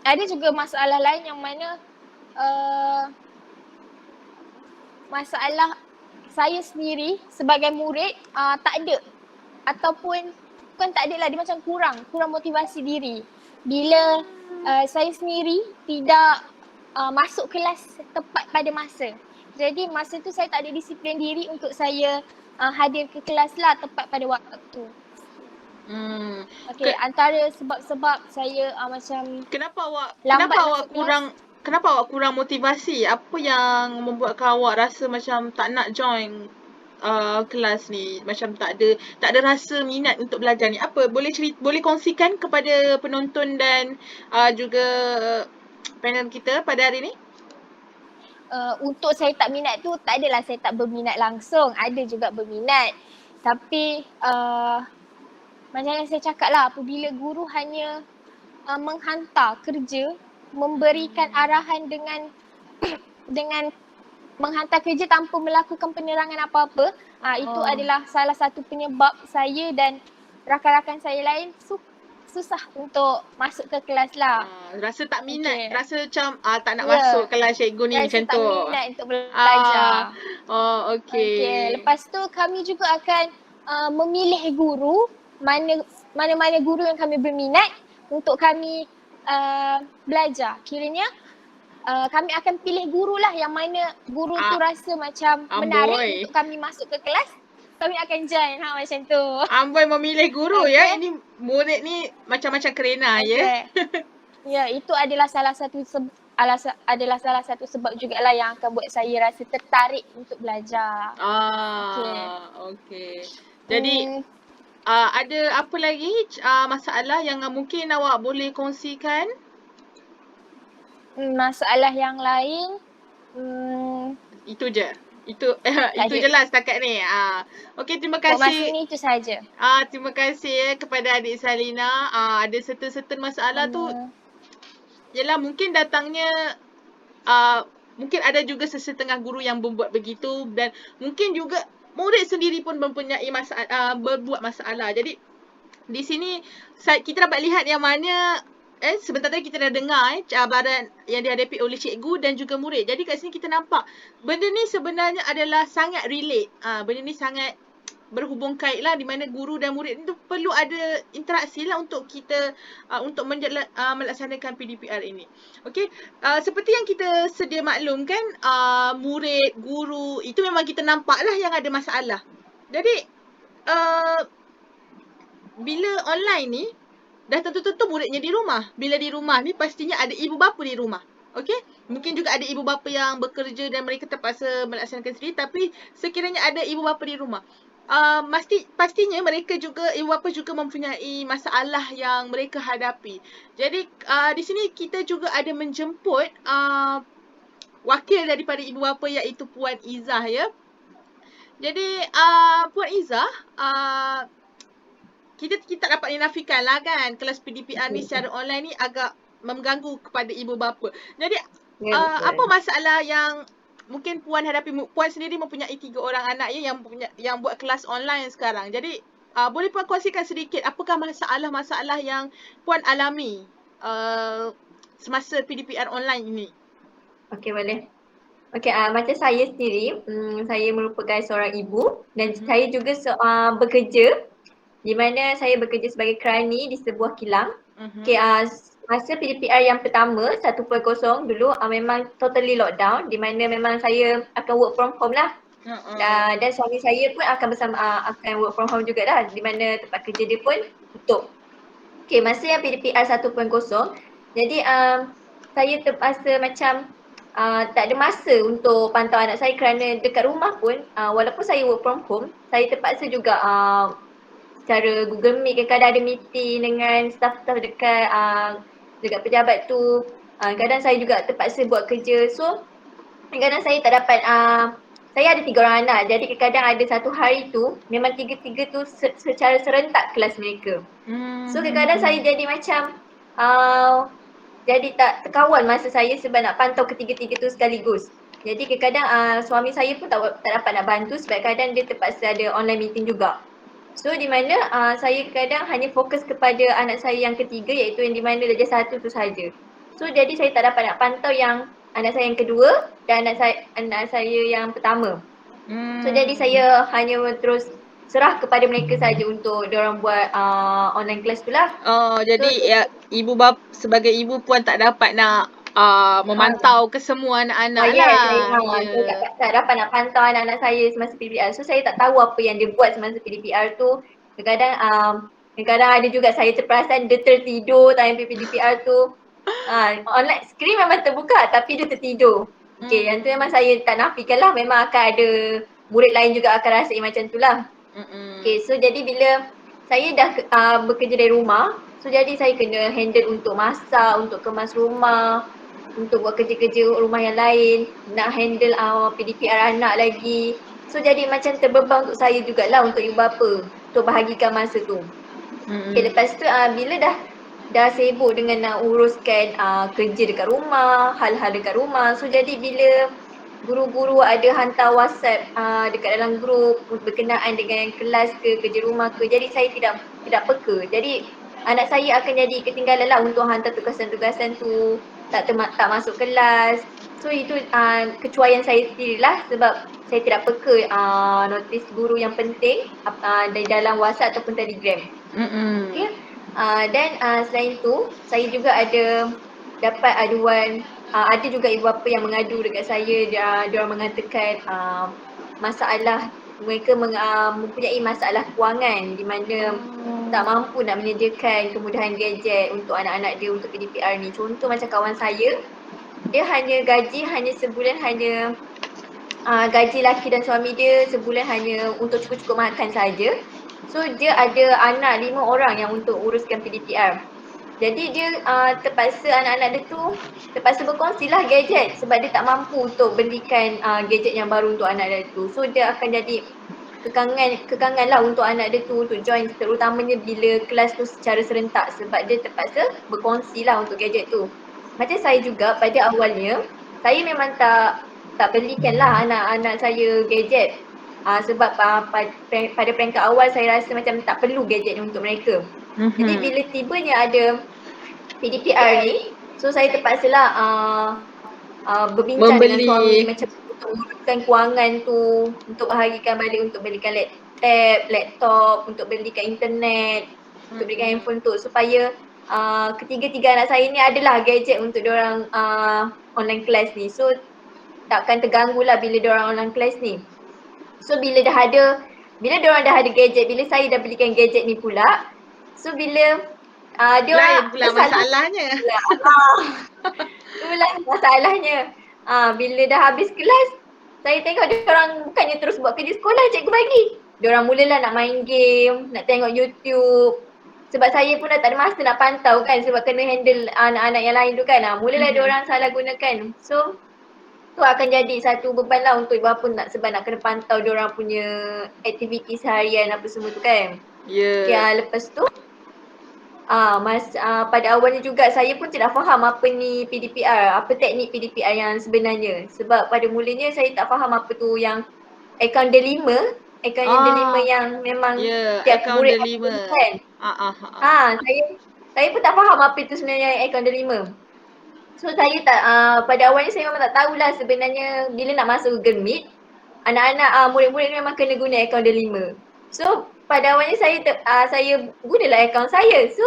ada juga masalah lain yang mana masalah saya sendiri sebagai murid tak ada, ataupun bukan tak ada lah, dia macam kurang motivasi diri bila saya sendiri tidak masuk kelas tepat pada masa. Jadi masa tu saya tak ada disiplin diri untuk saya hadir ke kelas lah tepat pada waktu. Hmm. Okay, antara sebab-sebab saya macam Kenapa awak lambat masuk kenapa awak kurang motivasi? Apa yang membuatkan awak rasa macam tak nak join kelas ni, macam tak ada rasa minat untuk belajar ni? Apa boleh kongsikan kepada penonton dan juga panel kita pada hari ni? Untuk saya tak minat tu, tak adalah saya tak berminat langsung. Ada juga berminat. Tapi macam yang saya cakap lah, apabila guru hanya menghantar kerja, memberikan arahan dengan menghantar kerja tanpa melakukan penerangan apa-apa, itu adalah salah satu penyebab saya dan rakan-rakan saya lain susah untuk masuk ke kelas lah. Rasa tak minat, Okay. rasa macam tak nak masuk kelas cikgu ni macam tu. Rasa tak minat untuk belajar. Okay. Lepas tu kami juga akan memilih guru, mana-mana guru yang kami berminat untuk kami belajar. Kiranya kami akan pilih guru lah yang mana guru tu rasa macam menarik untuk kami masuk ke kelas. Kami akan join macam tu. Amboi memilih guru ya. Ini murid ni macam-macam kerena ya. Ya, itu adalah salah satu sebab jugalah yang akan buat saya rasa tertarik untuk belajar. Okay. Jadi ada apa lagi masalah yang mungkin awak boleh kongsikan? Masalah yang lain itu je. Itu je lah setakat ni. Okey, terima kasih. Masa ni itu saja. Terima kasih kepada adik Salina. Ada certain masalah tu. Yalah, mungkin datangnya mungkin ada juga sesetengah guru yang membuat begitu dan mungkin juga murid sendiri pun mempunyai berbuat masalah. Jadi di sini kita dapat lihat yang mana sebentar tadi kita dah dengar cabaran yang dihadapi oleh cikgu dan juga murid. Jadi kat sini kita nampak benda ni sebenarnya adalah sangat relate. Benda ni sangat berhubung kait lah, di mana guru dan murid itu perlu ada interaksi lah untuk kita untuk melaksanakan PDPR ini. Okey, seperti yang kita sedia maklumkan, murid, guru itu memang kita nampak lah yang ada masalah. Jadi bila online ni dah tentu-tentu muridnya di rumah. Bila di rumah ni pastinya ada ibu bapa di rumah. Okey? Mungkin juga ada ibu bapa yang bekerja dan mereka terpaksa melaksanakan sendiri, tapi sekiranya ada ibu bapa di rumah, pastinya mereka juga, ibu bapa juga mempunyai masalah yang mereka hadapi. Jadi di sini kita juga ada menjemput wakil daripada ibu bapa iaitu Puan Izzah ya. Jadi Puan Izzah, kita tak dapat dinafikan lah kan, kelas PDPR ni secara online ni agak mengganggu kepada ibu bapa. Jadi apa masalah yang mungkin Puan hadapi? Puan sendiri mempunyai 3 orang anak ya yang buat kelas online sekarang. Jadi boleh Puan kongsikan sedikit apakah masalah-masalah yang Puan alami semasa PDPR online ini? Okey, boleh. Okey, macam saya sendiri, saya merupakan seorang ibu dan saya juga bekerja, di mana saya bekerja sebagai kerani di sebuah kilang. Okey, masa PDPR yang pertama 1.0 dulu memang totally lockdown, di mana memang saya akan work from home lah. Dan suami saya pun akan work from home juga dah, di mana tempat kerja dia pun tutup. Okey, masa yang PDPR 1.0, jadi saya terpaksa macam tak ada masa untuk pantau anak saya kerana dekat rumah pun walaupun saya work from home, saya terpaksa juga secara Google Meet kadang-kadang ada meeting dengan staff-staff dekat pejabat tu. Kadang saya juga terpaksa buat kerja. So kadang-kadang saya tak dapat saya ada 3 orang anak, jadi kadang-kadang ada satu hari tu memang 3 tu secara serentak kelas mereka. So kadang-kadang saya jadi macam jadi tak terkawal masa saya sebab nak pantau ketiga-tiga tu sekaligus. Jadi kadang-kadang suami saya pun tak dapat nak bantu sebab kadang dia terpaksa ada online meeting juga. So di mana saya kadang hanya fokus kepada anak saya yang ketiga, iaitu yang di mana darjah 1 tu saja. So jadi saya tak dapat nak pantau yang anak saya yang kedua dan anak saya yang pertama. So jadi saya hanya terus serah kepada mereka saja untuk diorang buat online class tu lah. Jadi so, ya, sebagai ibu Puan tak dapat nak memantau ke semua anak-anak Yes, lah. saya tak dapat nak pantau anak-anak saya semasa PDPR. So saya tak tahu apa yang dia buat semasa PDPR tu. Kadang-kadang ada juga saya terperasan dia tertidur time PDPR tu. Online screen memang terbuka tapi dia tertidur. Okay, yang tu memang saya tak nafikan lah. Memang akan ada murid lain juga akan rasa macam tu lah. Okay, so jadi bila saya dah bekerja dari rumah, so jadi saya kena handle untuk masak, untuk kemas rumah, untuk buat kerja-kerja rumah yang lain, nak handle PDPR anak lagi. So jadi macam terbeban untuk saya jugalah untuk ibu bapa untuk bahagikan masa tu. Okay, lepas tu bila dah sibuk dengan nak uruskan kerja dekat rumah, hal-hal dekat rumah. So jadi bila guru-guru ada hantar WhatsApp dekat dalam grup berkenaan dengan kelas ke kerja rumah ke, jadi saya tidak peka. Jadi anak saya akan jadi ketinggalan lah untuk hantar tugasan-tugasan tu, tak masuk kelas. So itu kecuaian saya sendirilah sebab saya tidak peka notis guru yang penting dari dalam WhatsApp ataupun Telegram. Okay. Dan selain tu saya juga ada dapat aduan, ada juga ibu bapa yang mengadu dekat saya. Dia orang mengatakan masalah mereka mempunyai masalah kewangan di mana tak mampu nak menyediakan kemudahan gadget untuk anak-anak dia untuk PDPR ni. Contoh macam kawan saya, dia gaji sebulan hanya gaji laki dan suami dia sebulan hanya untuk cukup-cukup makan saja. So dia ada anak 5 orang yang untuk uruskan PDPR. Jadi dia terpaksa anak-anak dia tu terpaksa berkongsilah gadget sebab dia tak mampu untuk belikan gadget yang baru untuk anak dia tu. So dia akan jadi kekangan lah untuk anak dia tu untuk join, terutamanya bila kelas tu secara serentak sebab dia terpaksa berkongsi lah untuk gadget tu. Macam saya juga pada awalnya, saya memang tak belikan lah anak-anak saya gadget. Sebab pada peringkat awal saya rasa macam tak perlu gadget ni untuk mereka. Jadi bila tibanya ada PDPR ni, so saya terpaksa lah berbincang dengan suami macam untuk menguruskan kewangan tu, untuk bahagikan balik untuk belikan laptop, untuk belikan internet, untuk belikan handphone tu supaya ketiga-tiga anak saya ni adalah gadget untuk diorang online class ni. So takkan terganggu lah bila diorang online class ni. So bila diorang dah ada gadget, bila saya dah belikan gadget ni pula, so bila diorang pula masalahnya. Itulah masalahnya. Bila dah habis kelas, saya tengok diorang bukannya terus buat kerja sekolah cikgu bagi. Diorang mulalah nak main game, nak tengok YouTube. Sebab saya pun dah tak ada masa nak pantau kan sebab kena handle anak-anak yang lain tu kan. Mulalah diorang salah gunakan. So tu akan jadi satu beban lah untuk ibu bapa sebab nak kena pantau diorang punya aktiviti seharian apa semua tu kan. Okay, lepas tu pada awalnya juga saya pun tidak faham apa ni PDPR, apa teknik PDPR yang sebenarnya. Sebab pada mulanya saya tak faham apa tu yang akaun delima, yang memang tiap murid kan. Saya pun tak faham apa itu sebenarnya akaun delima. So saya tak, pada awalnya saya memang tak tahulah sebenarnya bila nak masuk Google Meet, anak-anak murid-murid memang kena guna akaun delima. So pada awalnya saya gunalah akaun saya. So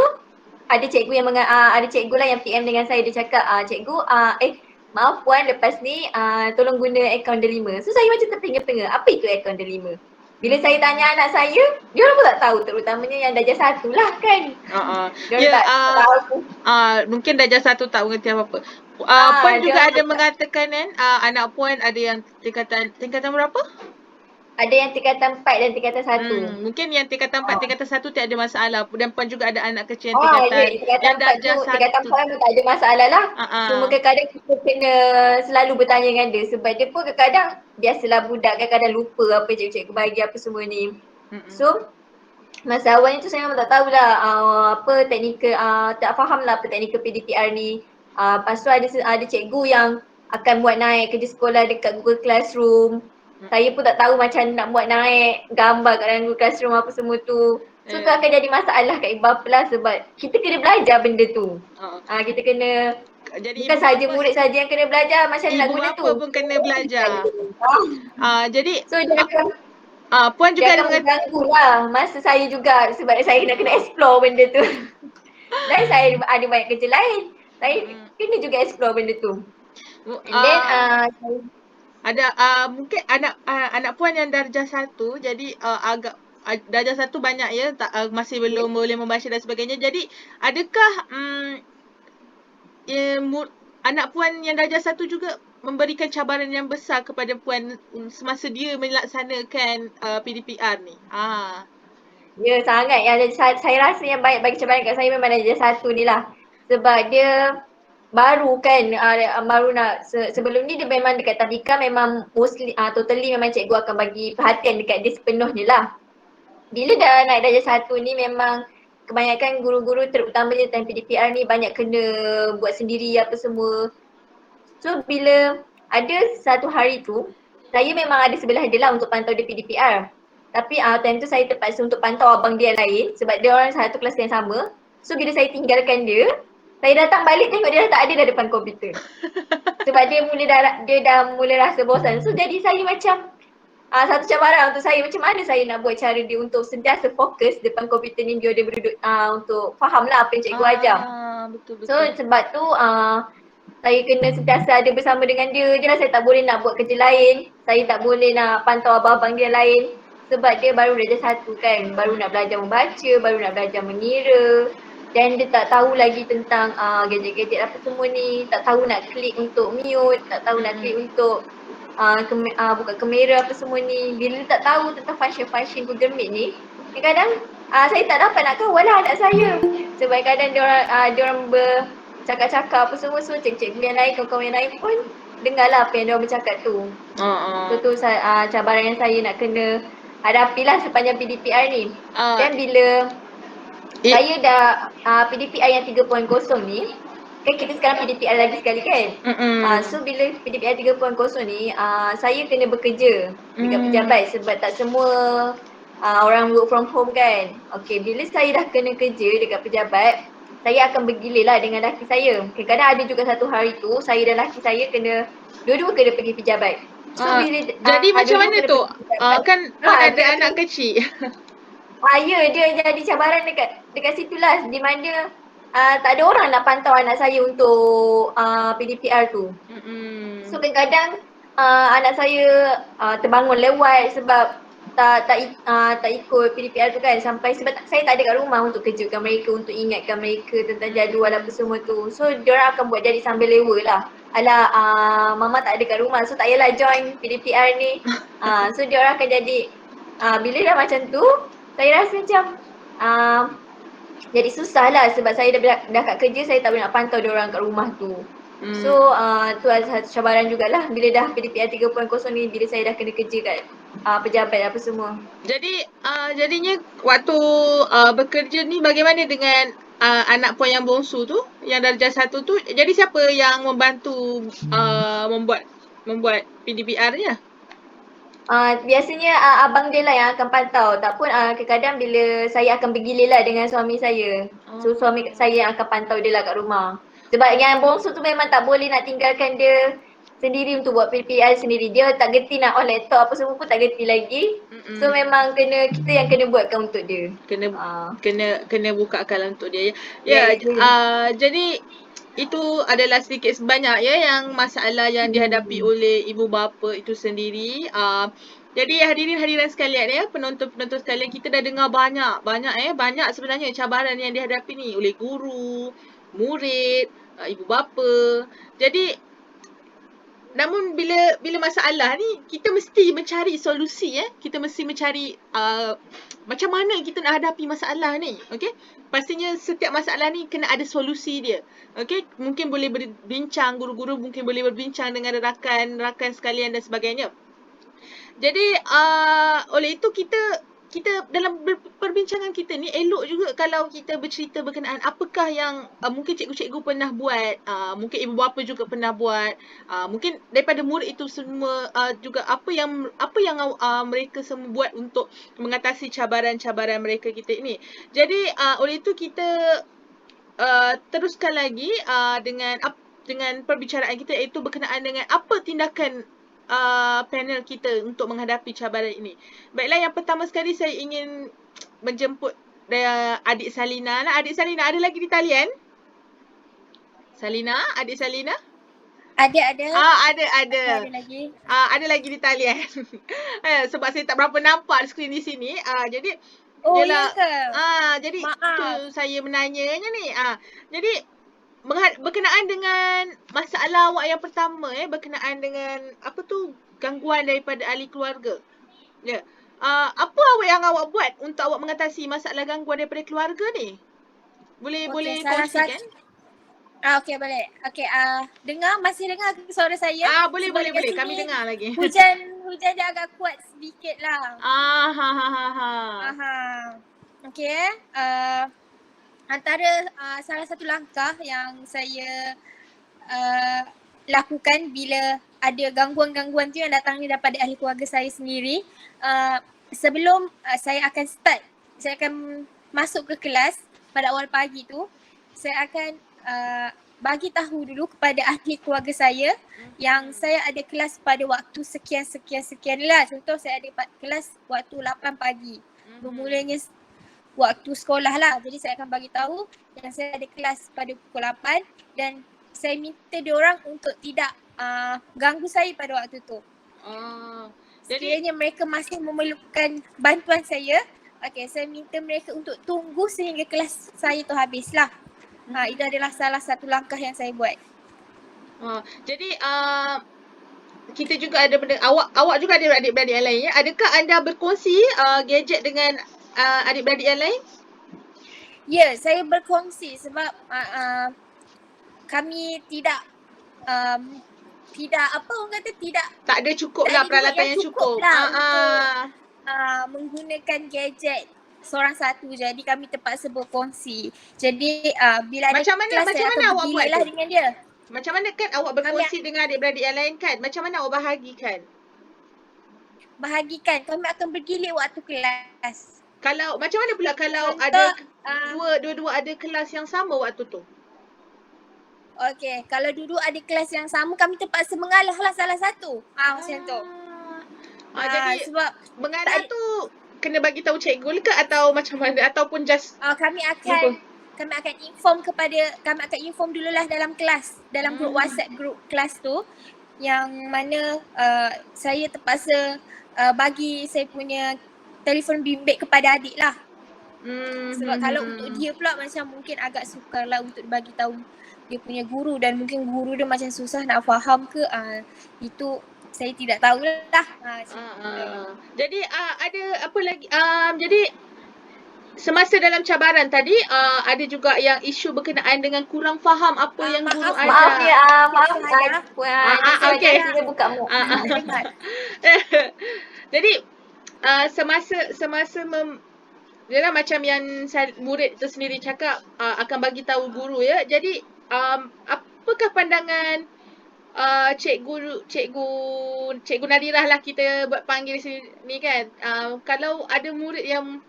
ada cikgu lah yang PM dengan saya, dia cakap cikgu maaf puan lepas ni tolong guna akaun delima. So saya macam terpengah-pengah, apa itu akaun delima? Bila saya tanya anak saya, dia orang pun tak tahu, terutamanya yang darjah 1 lah kan. Dia tak tahu. Mungkin darjah 1 tak mengerti apa-apa. Puan juga ada mengatakan kan, anak puan ada yang tingkatan berapa? Ada yang tingkatan 4 dan tingkatan 1. Mungkin yang tingkatan 4, tingkatan 1 tak ada masalah. Dan puan juga ada anak kecil yang tingkatan darjah 1. Tingkatan 4 pun tak ada masalah lah. Cuma kadang-kadang kita kena selalu bertanya dengan dia sebab dia pun kadang-kadang biasalah budak kadang-kadang lupa apa cikgu-cikgu bagi apa semua ni. So masa awalnya tu saya memang tak tahulah apa teknikal, tak faham lah apa teknikal PDPR ni. Lepas tu ada cikgu yang akan buat naik kerja sekolah dekat Google Classroom. Saya pun tak tahu macam nak buat naik gambar kat dalam Google Classroom apa semua tu. So tu akan jadi masalah kat ibu bapa lah sebab kita kena belajar benda tu. Kita kena, bukan saja murid saja yang kena belajar macam nak guna tu. Ibu bapa pun kena belajar. Jadi so dia puan juga akan mengganggu lah masa saya juga sebab saya nak kena explore benda tu. Dan saya ada banyak kerja lain. Saya kena juga explore benda tu. And then ada mungkin anak puan yang darjah 1 jadi agak darjah 1 banyak ya masih belum boleh membaca dan sebagainya. Jadi adakah anak puan yang darjah 1 juga memberikan cabaran yang besar kepada puan semasa dia melaksanakan PDPR ni? Ya sangat. Yang saya rasa yang baik bagi cabaran kat saya memang darjah 1 ni lah. Sebab dia baru kan, baru nak sebelum ni dia memang dekat tadika memang mostly totally memang cikgu akan bagi perhatian dekat dia sepenuhnya lah. Bila dah naik darjah 1 ni memang kebanyakan guru-guru terutamanya time PDPR ni banyak kena buat sendiri apa semua. So bila ada satu hari tu, saya memang ada sebelah dia lah untuk pantau dia PDPR. Tapi time tu saya terpaksa untuk pantau abang dia lain sebab dia orang satu kelas yang sama. So bila saya tinggalkan dia, saya datang balik tengok dia dah tak ada dah depan komputer. Sebab dia dah mula rasa bosan. So jadi saya macam satu cabaran untuk saya, macam mana saya nak buat cara dia untuk sentiasa fokus depan komputer ni biar dia berduduk untuk faham lah apa yang cikgu ajar. Betul. So sebab tu saya kena sentiasa ada bersama dengan dia je lah. Saya tak boleh nak buat kerja lain. Saya tak boleh nak pantau abang-abang dia lain. Sebab dia baru darjah 1 kan. Baru nak belajar membaca, baru nak belajar mengira. Dan dia tak tahu lagi tentang gadget-gadget apa semua ni. Tak tahu nak klik untuk mute, tak tahu nak klik untuk buka kamera apa semua ni. Bila dia tak tahu tentang function-function Google Meet ni, kadang-kadang saya tak dapat nak kawal lah anak saya. Sebab kadang diorang bercakap-cakap apa semua. So cikgu yang lain, kawan-kawan yang lain pun dengarlah apa yang diorang bercakap tu. So tu cabaran yang saya nak kena hadapilah sepanjang PDPR ni. Dan bila saya dah PDPR yang 3.0 ni, kan kita sekarang PDPR lagi sekali kan. So bila PDPR 3.0 ni, saya kena bekerja dekat pejabat sebab tak semua orang work from home kan. Okay, bila saya dah kena kerja dekat pejabat, saya akan bergilir lah dengan laki saya. Kadang-kadang ada juga satu hari tu, saya dan laki saya kena, dua-dua kena pergi pejabat. So bila jadi macam mana tu? Kan ada anak kecil. Ya, dia jadi cabaran dekat situlah di mana tak ada orang nak pantau anak saya untuk PDPR tu. So kadang-kadang anak saya terbangun lewat sebab tak ikut PDPR tu kan, sampai sebab saya tak ada kat rumah untuk kejutkan mereka, untuk ingatkan mereka tentang jadual apa semua tu. So diorang akan buat jadi sambil lewa lah. Alah mama tak ada kat rumah so tak payahlah join PDPR ni. So diorang akan jadi bila dah macam tu, saya rasa macam jadi susah lah sebab saya dah kat kerja, saya tak boleh nak pantau diorang kat rumah tu. So tu adalah satu cabaran jugalah bila dah PDPR 3.0 ni, bila saya dah kena kerja kat pejabat apa semua. Jadi jadinya waktu bekerja ni bagaimana dengan anak puan yang bongsu tu, yang darjah 1 tu, jadi siapa yang membantu membuat PDPR-nya? Biasanya abang dia lah yang akan pantau. Tak pun kadang-kadang bila saya akan bergilir lah dengan suami saya. So suami saya yang akan pantau dia lah kat rumah. Sebab yang bongsu tu memang tak boleh nak tinggalkan dia sendiri untuk buat PDPR sendiri. Dia tak gerti nak on laptop apa semua pun tak gerti lagi. So memang kita yang kena buatkan untuk dia. Kena buka akal untuk dia. Ya. Jadi itu adalah sedikit sebanyak ya yang masalah yang dihadapi oleh ibu bapa itu sendiri. Jadi hadirin-hadiran sekalian ya, penonton-penonton sekalian, kita dah dengar banyak sebenarnya cabaran yang dihadapi ni oleh guru, murid, ibu bapa. Jadi namun bila masalah ni kita mesti mencari solusi ya. Kita mesti mencari macam mana kita nak hadapi masalah ni. Okey? Pastinya setiap masalah ni kena ada solusi dia. Okey? Mungkin boleh berbincang, guru-guru mungkin boleh berbincang dengan rakan-rakan sekalian dan sebagainya. Jadi oleh itu kita dalam perbincangan kita ni elok juga kalau kita bercerita berkenaan apakah yang mungkin cikgu-cikgu pernah buat, mungkin ibu bapa juga pernah buat, mungkin daripada murid itu semua juga apa yang mereka semua buat untuk mengatasi cabaran-cabaran mereka kita ini. Jadi oleh itu kita teruskan lagi dengan perbicaraan kita, iaitu berkenaan dengan apa tindakan panel kita untuk menghadapi cabaran ini. Baiklah, yang pertama sekali saya ingin menjemput adik Salina lah. Adik Salina, ada lagi di talian? Salina, adik Salina? Ada. Ada. Ada lagi. Ada lagi di talian. Sebab saya tak berapa nampak skrin di sini. Jadi Oh, yelah, ya ke? jadi Maaf. tu saya menanyanya ni. Jadi berkenaan dengan masalah awak yang pertama berkenaan dengan apa tu, gangguan daripada ahli keluarga. Ya. Apa yang awak buat untuk awak mengatasi masalah gangguan daripada keluarga ni? Boleh salah kongsikan? Okey, boleh. Okey, masih dengar ke suara saya? Boleh. Sebab dekat sini Kami dengar lagi. Hujan dia agak kuat sedikit lah. Ha. Okey, antara salah satu langkah yang saya lakukan bila ada gangguan-gangguan tu yang datangnya daripada ahli keluarga saya sendiri, sebelum saya akan start, saya akan masuk ke kelas pada awal pagi tu, saya akan bagi tahu dulu kepada ahli keluarga saya yang saya ada kelas pada waktu sekian lah. Contoh saya ada kelas waktu 8 pagi. Bermulanya waktu sekolah lah. Jadi saya akan bagi tahu yang saya ada kelas pada pukul 8 dan saya minta diorang untuk tidak ganggu saya pada waktu tu. Sekiranya mereka masih memerlukan bantuan saya, saya minta mereka untuk tunggu sehingga kelas saya tu habis lah. Itu adalah salah satu langkah yang saya buat. Jadi kita juga ada awak juga ada adik-beradik yang lain ya. Adakah anda berkongsi gadget dengan adik-beradik yang lain? Ya, saya berkongsi sebab kami tidak tak ada cukup lah peralatan yang cukup lah untuk menggunakan gadget seorang satu, jadi kami terpaksa berkongsi. Jadi bila ada kelas saya akan bergila dengan dia. Macam mana kan awak berkongsi dengan adik-beradik yang lain kan? Macam mana awak bahagikan? Kami akan bergilir waktu kelas. Kalau macam mana pula kalau ada dua-dua ada kelas yang sama waktu tu? Okey, kalau dulu ada kelas yang sama, kami terpaksa mengalah lah salah satu. Macam tu. Jadi sebab mengalah tu kena bagi tahu cikgu ke atau macam mana, ataupun just kami akan inform dululah dalam kelas, dalam grup WhatsApp grup kelas tu, yang mana saya terpaksa bagi saya punya telefon bimbit kepada adik lah. Sebab kalau untuk dia pula macam mungkin agak sukar lah untuk bagi tahu dia punya guru, dan mungkin guru dia macam susah nak faham ke, itu saya tidak tahulah. Jadi ada apa lagi? Jadi semasa dalam cabaran tadi ada juga yang isu berkenaan dengan kurang faham apa yang guru ajar. Maaf ya, Okey. Saya buka mic. Jadi semasa yalah macam yang murid tu sendiri cakap akan bagi tahu guru ya. Jadi apakah pandangan cikgu Nadirah lah kita buat panggil sini kan. Kalau ada murid yang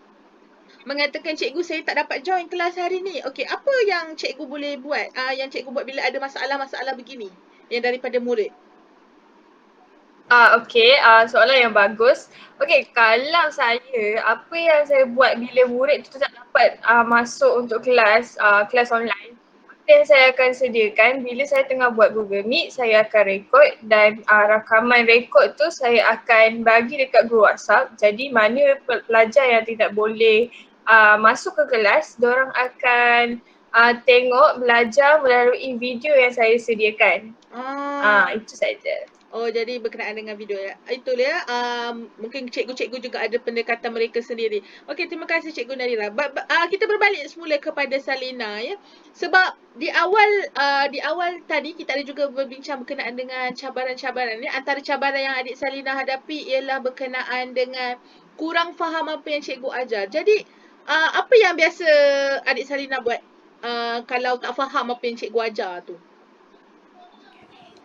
mengatakan cikgu saya tak dapat join kelas hari ni. Okey, apa yang cikgu boleh buat? Yang cikgu buat bila ada masalah-masalah begini yang daripada murid? Soalan yang bagus. Okey, kalau saya, apa yang saya buat bila murid tu tak dapat masuk untuk kelas online, apa yang saya akan sediakan bila saya tengah buat Google Meet, saya akan rekod dan rakaman rekod tu saya akan bagi dekat grup WhatsApp. Jadi mana pelajar yang tidak boleh masuk ke kelas, diorang akan tengok, belajar melalui video yang saya sediakan. Itu saja. Jadi berkenaan dengan video ya. Itulah ya. Mungkin cikgu-cikgu juga ada pendekatan mereka sendiri. Okey, terima kasih Cikgu Nadirah. Kita berbalik semula kepada Salina ya. Sebab di awal tadi kita ada juga berbincang berkenaan dengan cabaran-cabaran ya. Antara cabaran yang adik Salina hadapi ialah berkenaan dengan kurang faham apa yang cikgu ajar. Jadi apa yang biasa adik Salina buat kalau tak faham apa yang cikgu ajar tu?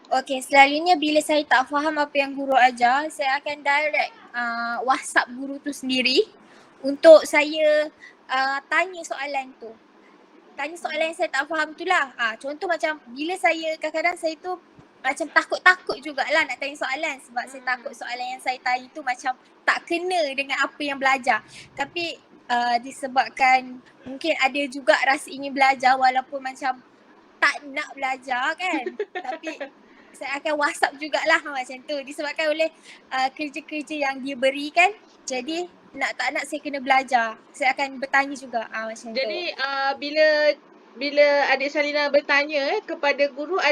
Okey, selalunya bila saya tak faham apa yang guru ajar, saya akan direct WhatsApp guru tu sendiri untuk saya tanya soalan tu. Tanya soalan yang saya tak faham tu lah. Contoh macam bila saya kadang-kadang saya tu macam takut-takut jugalah nak tanya soalan, sebab saya takut soalan yang saya tanya tu macam tak kena dengan apa yang belajar. Tapi disebabkan mungkin ada juga rasa ingin belajar walaupun macam tak nak belajar kan, tapi saya akan WhatsApp jugalah macam tu, disebabkan oleh kerja-kerja yang dia berikan. Jadi tak nak saya kena belajar, saya akan bertanya juga macam tu. Jadi bila adik Salina bertanya kepada guru,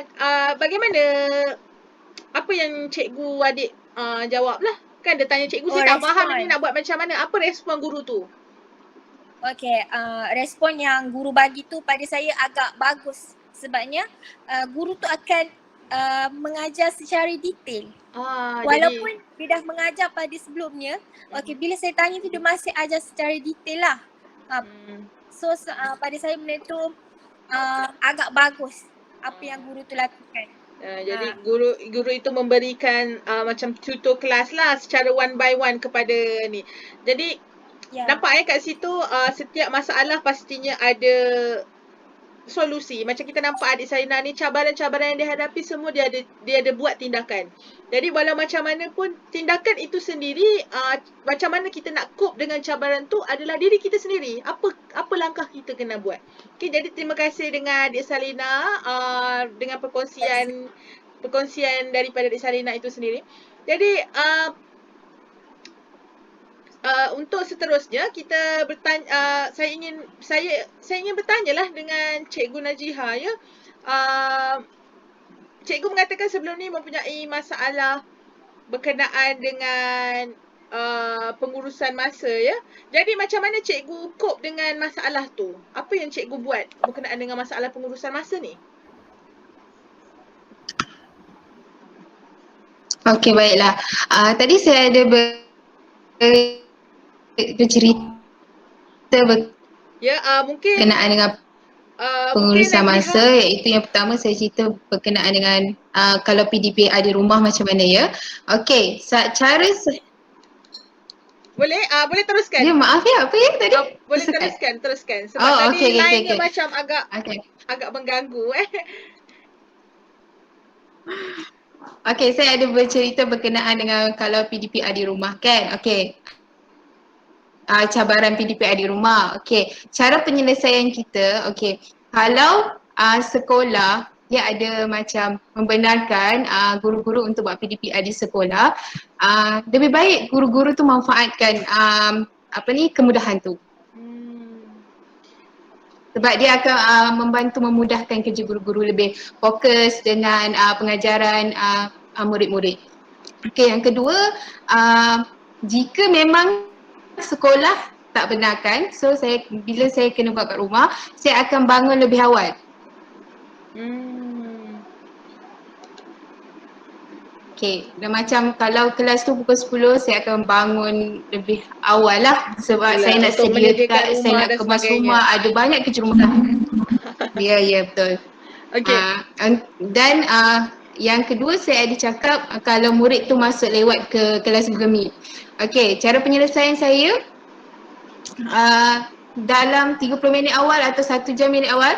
bagaimana, apa yang cikgu adik jawab lah? Kan dia tanya cikgu, saya tak faham ni nak buat macam mana. Apa respon guru tu? Okey, respon yang guru bagi tu pada saya agak bagus. Sebabnya guru tu akan mengajar secara detail. Walaupun dia dah mengajar pada sebelumnya, okey, bila saya tanya tu dia masih ajar secara detail lah. So pada saya benda tu agak bagus apa yang guru tu lakukan. Jadi guru itu memberikan macam tutor kelas lah secara one by one kepada ni. Jadi nampak kat situ setiap masalah pastinya ada solusi. Macam kita nampak adik Salina ni, cabaran-cabaran yang dihadapi semua dia ada buat tindakan. Jadi walau macam mana pun tindakan itu sendiri, macam mana kita nak cope dengan cabaran tu adalah diri kita sendiri. Apa langkah kita kena buat. Okay, jadi terima kasih dengan adik Salina dengan perkongsian daripada adik Salina itu sendiri. Jadi untuk seterusnya kita bertanya, saya ingin bertanyalah dengan Cikgu Najiha ya. Cikgu mengatakan sebelum ni mempunyai masalah berkenaan dengan pengurusan masa ya. Jadi macam mana cikgu cope dengan masalah tu? Apa yang cikgu buat berkenaan dengan masalah pengurusan masa ni? Okey, baiklah. Tadi saya ada bercerita mungkin berkenaan dengan pengurusan masa, iaitu yang pertama saya cerita berkenaan dengan kalau PDPA di rumah macam mana ya. Okey, cara boleh teruskan. Ya, maaf ya, apa ya tadi? Boleh teruskan. Sebab tadi lainnya macam agak mengganggu Okey, saya ada bercerita berkenaan dengan kalau PDPA di rumah kan. Okey. Cabaran PDPA di rumah. Okey, cara penyelesaian kita, okey. Kalau sekolah dia ada macam membenarkan guru-guru untuk buat PDPA di sekolah, lebih baik guru-guru tu manfaatkan kemudahan tu. Sebab dia akan membantu memudahkan kerja guru-guru lebih fokus dengan pengajaran murid-murid. Okey, yang kedua, jika memang sekolah tak benarkan, so bila saya kena buat kat rumah, saya akan bangun lebih awal. Okey, dan macam kalau kelas tu pukul 10, saya akan bangun lebih awal lah sebab saya nak sediakan, saya nak kemas rumah, ada banyak kerja rumah. Ya, betul. Okey. Dan yang kedua saya ada cakap kalau murid tu masuk lewat ke kelas Google Meet. Okey, cara penyelesaian saya dalam 30 minit awal atau 1 jam minit awal,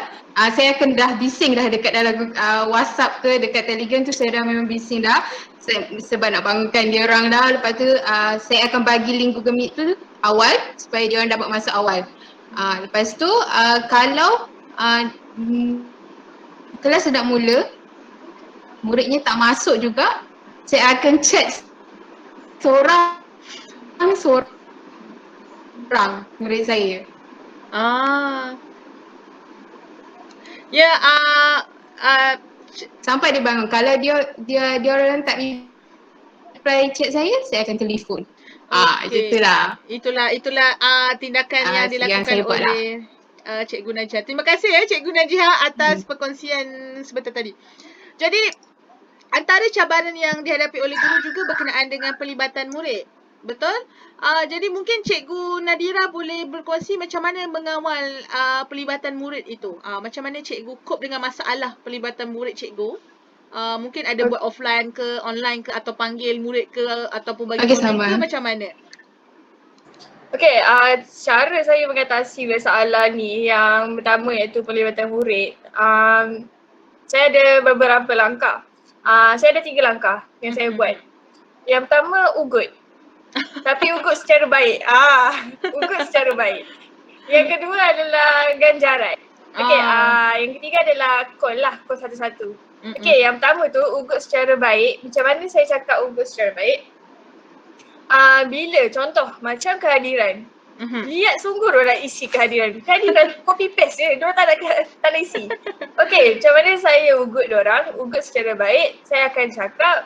saya akan dah bising dah dekat dalam WhatsApp ke dekat Telegram tu, saya dah memang bising dah sebab nak bangunkan dia orang dah. Lepas tu saya akan bagi link Google Meet tu awal supaya dia orang dapat masuk awal. Lepas tu kalau kelas dah mula, muridnya tak masuk juga, saya akan chat seorang murid saya. Sampai dia bangun. Kalau dia orang tak reply chat saya akan telefon. Itulah tindakan yang dilakukan oleh Cikgu Najiha. Terima kasih Cikgu Najiha atas perkongsian sebentar tadi. Jadi antara cabaran yang dihadapi oleh guru juga berkenaan dengan pelibatan murid. Betul? Jadi mungkin Cikgu Nadira boleh berkongsi macam mana mengawal pelibatan murid itu. Macam mana cikgu cope dengan masalah pelibatan murid cikgu. Mungkin ada buat offline ke, online ke, atau panggil murid ke, ataupun bagi murid ke, macam mana? Okey, cara saya mengatasi masalah ni yang pertama iaitu pelibatan murid. Saya ada beberapa langkah. Saya ada 3 langkah yang saya buat. Yang pertama, ugut. Tapi ugut secara baik. Ugut secara baik. Yang kedua adalah ganjaran. Okay, Ah. yang ketiga adalah call lah, call satu-satu. Mm-mm. Okay, yang pertama tu ugut secara baik. Macam mana saya cakap ugut secara baik? Bila contoh macam kehadiran. Mhm. Lihat sungguh diorang isi kehadiran. Kehadiran copy paste je, diorang tak nak isi. Okay, macam mana saya ugut diorang, ugut secara baik. Saya akan cakap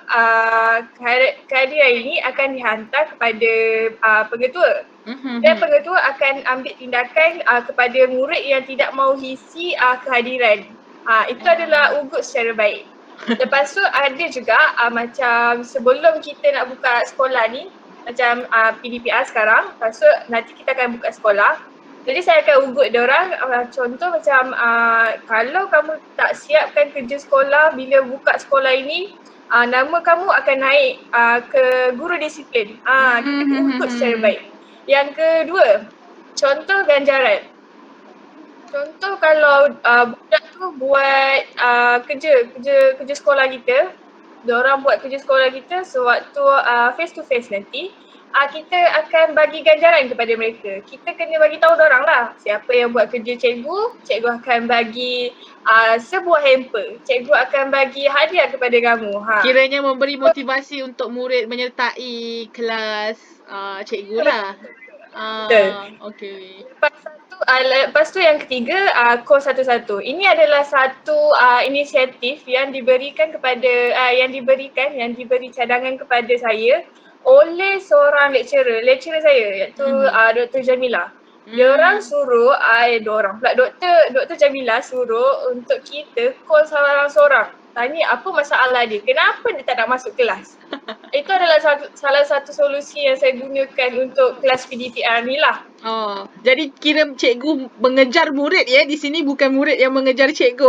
kehadiran ini akan dihantar kepada pengetua. Dan pengetua akan ambil tindakan kepada murid yang tidak mahu isi kehadiran. Itu adalah ugut secara baik. Lepas tu ada juga macam sebelum kita nak buka sekolah ni, macam PDPR sekarang, lepas tu nanti kita akan buka sekolah. Jadi saya akan ugut diorang, contoh macam kalau kamu tak siapkan kerja sekolah bila buka sekolah ini, nama kamu akan naik ke guru disiplin. Kita ugut secara baik. Yang kedua, contoh ganjaran. Contoh kalau budak tu buat kerja sekolah kita, diorang buat kerja sekolah kita sewaktu face to face nanti, kita akan bagi ganjaran kepada mereka. Kita kena bagi tahu diorang lah siapa yang buat kerja cikgu akan bagi sebuah hamper. Cikgu akan bagi hadiah kepada kamu. Kiranya memberi motivasi untuk murid menyertai kelas cikgu lah. Betul. Okay. Lepas tu yang ketiga, call satu-satu. Ini adalah satu inisiatif yang diberi cadangan kepada saya oleh seorang lecturer saya iaitu Dr. Jamila. Diorang suruh, Dr. Jamila suruh untuk kita call seorang-seorang. Tanya apa masalah dia, kenapa dia tak nak masuk kelas. Itu adalah salah satu solusi yang saya gunakan untuk kelas PDPR ni lah. Jadi kira cikgu mengejar murid ya, di sini bukan murid yang mengejar cikgu.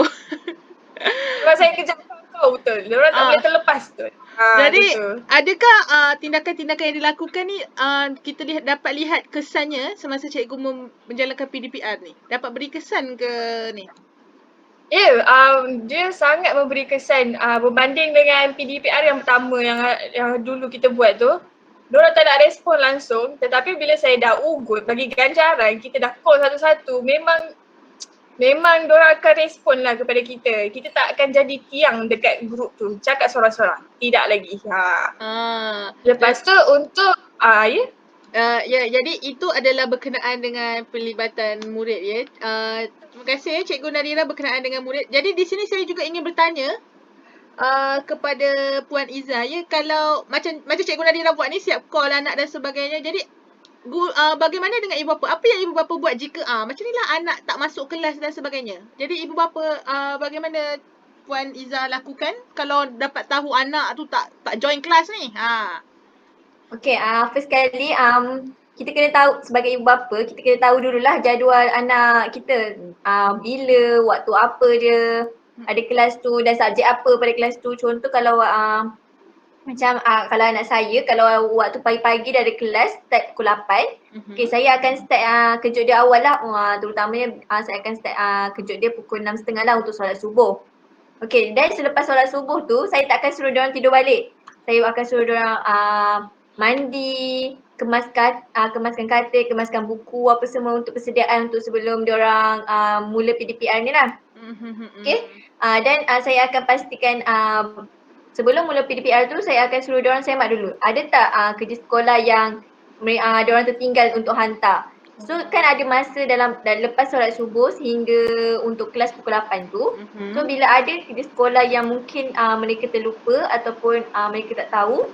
Sebab saya kejar kau betul, diorang tak boleh terlepas tu. Jadi betul. adakah tindakan-tindakan yang dilakukan ni kita dapat lihat kesannya semasa cikgu menjalankan PDPR ni? Dapat beri kesan ke ni? Ya, dia sangat memberi kesan berbanding dengan PDPR yang pertama yang dulu kita buat tu. Diorang tak nak respon langsung, tetapi bila saya dah ugut bagi ganjaran, kita dah call satu-satu, memang diorang akan respon lah kepada kita. Kita tak akan jadi tiang dekat grup tu, cakap sorang-sorang. Tidak lagi. Lepas tu untuk, jadi itu adalah berkenaan dengan pelibatan murid ya. Terima kasih Cikgu Nadira berkenaan dengan murid. Jadi di sini saya juga ingin bertanya kepada Puan Izzah ya, kalau macam Cikgu Nadira buat ni, siap call anak dan sebagainya. Jadi bagaimana dengan ibu bapa? Apa yang ibu bapa buat jika macam inilah anak tak masuk kelas dan sebagainya? Jadi ibu bapa bagaimana Puan Izzah lakukan kalau dapat tahu anak tu tak join kelas ni? Okay, first kali kita kena tahu sebagai ibu bapa, kita kena tahu dululah jadual anak kita. Bila, waktu apa dia ada kelas tu dan subjek apa pada kelas tu. Contoh kalau macam kalau anak saya, kalau waktu pagi-pagi dah ada kelas start pukul 8. Okay, saya akan start kejut dia awal lah. Terutamanya saya akan start kejut dia pukul 6.30 lah untuk solat subuh. Okay, dan selepas solat subuh tu saya tak akan suruh diorang tidur balik. Saya akan suruh diorang mandi, kemaskan katil, kemaskan buku apa semua untuk persediaan untuk sebelum diorang mula PDPR ni lah. Okay, dan saya akan pastikan sebelum mula PDPR tu saya akan suruh diorang semak dulu. Ada tak kerja sekolah yang diorang tertinggal untuk hantar. So kan ada masa dalam lepas solat subuh sehingga untuk kelas pukul 8 tu. So bila ada kerja sekolah yang mungkin mereka terlupa ataupun mereka tak tahu,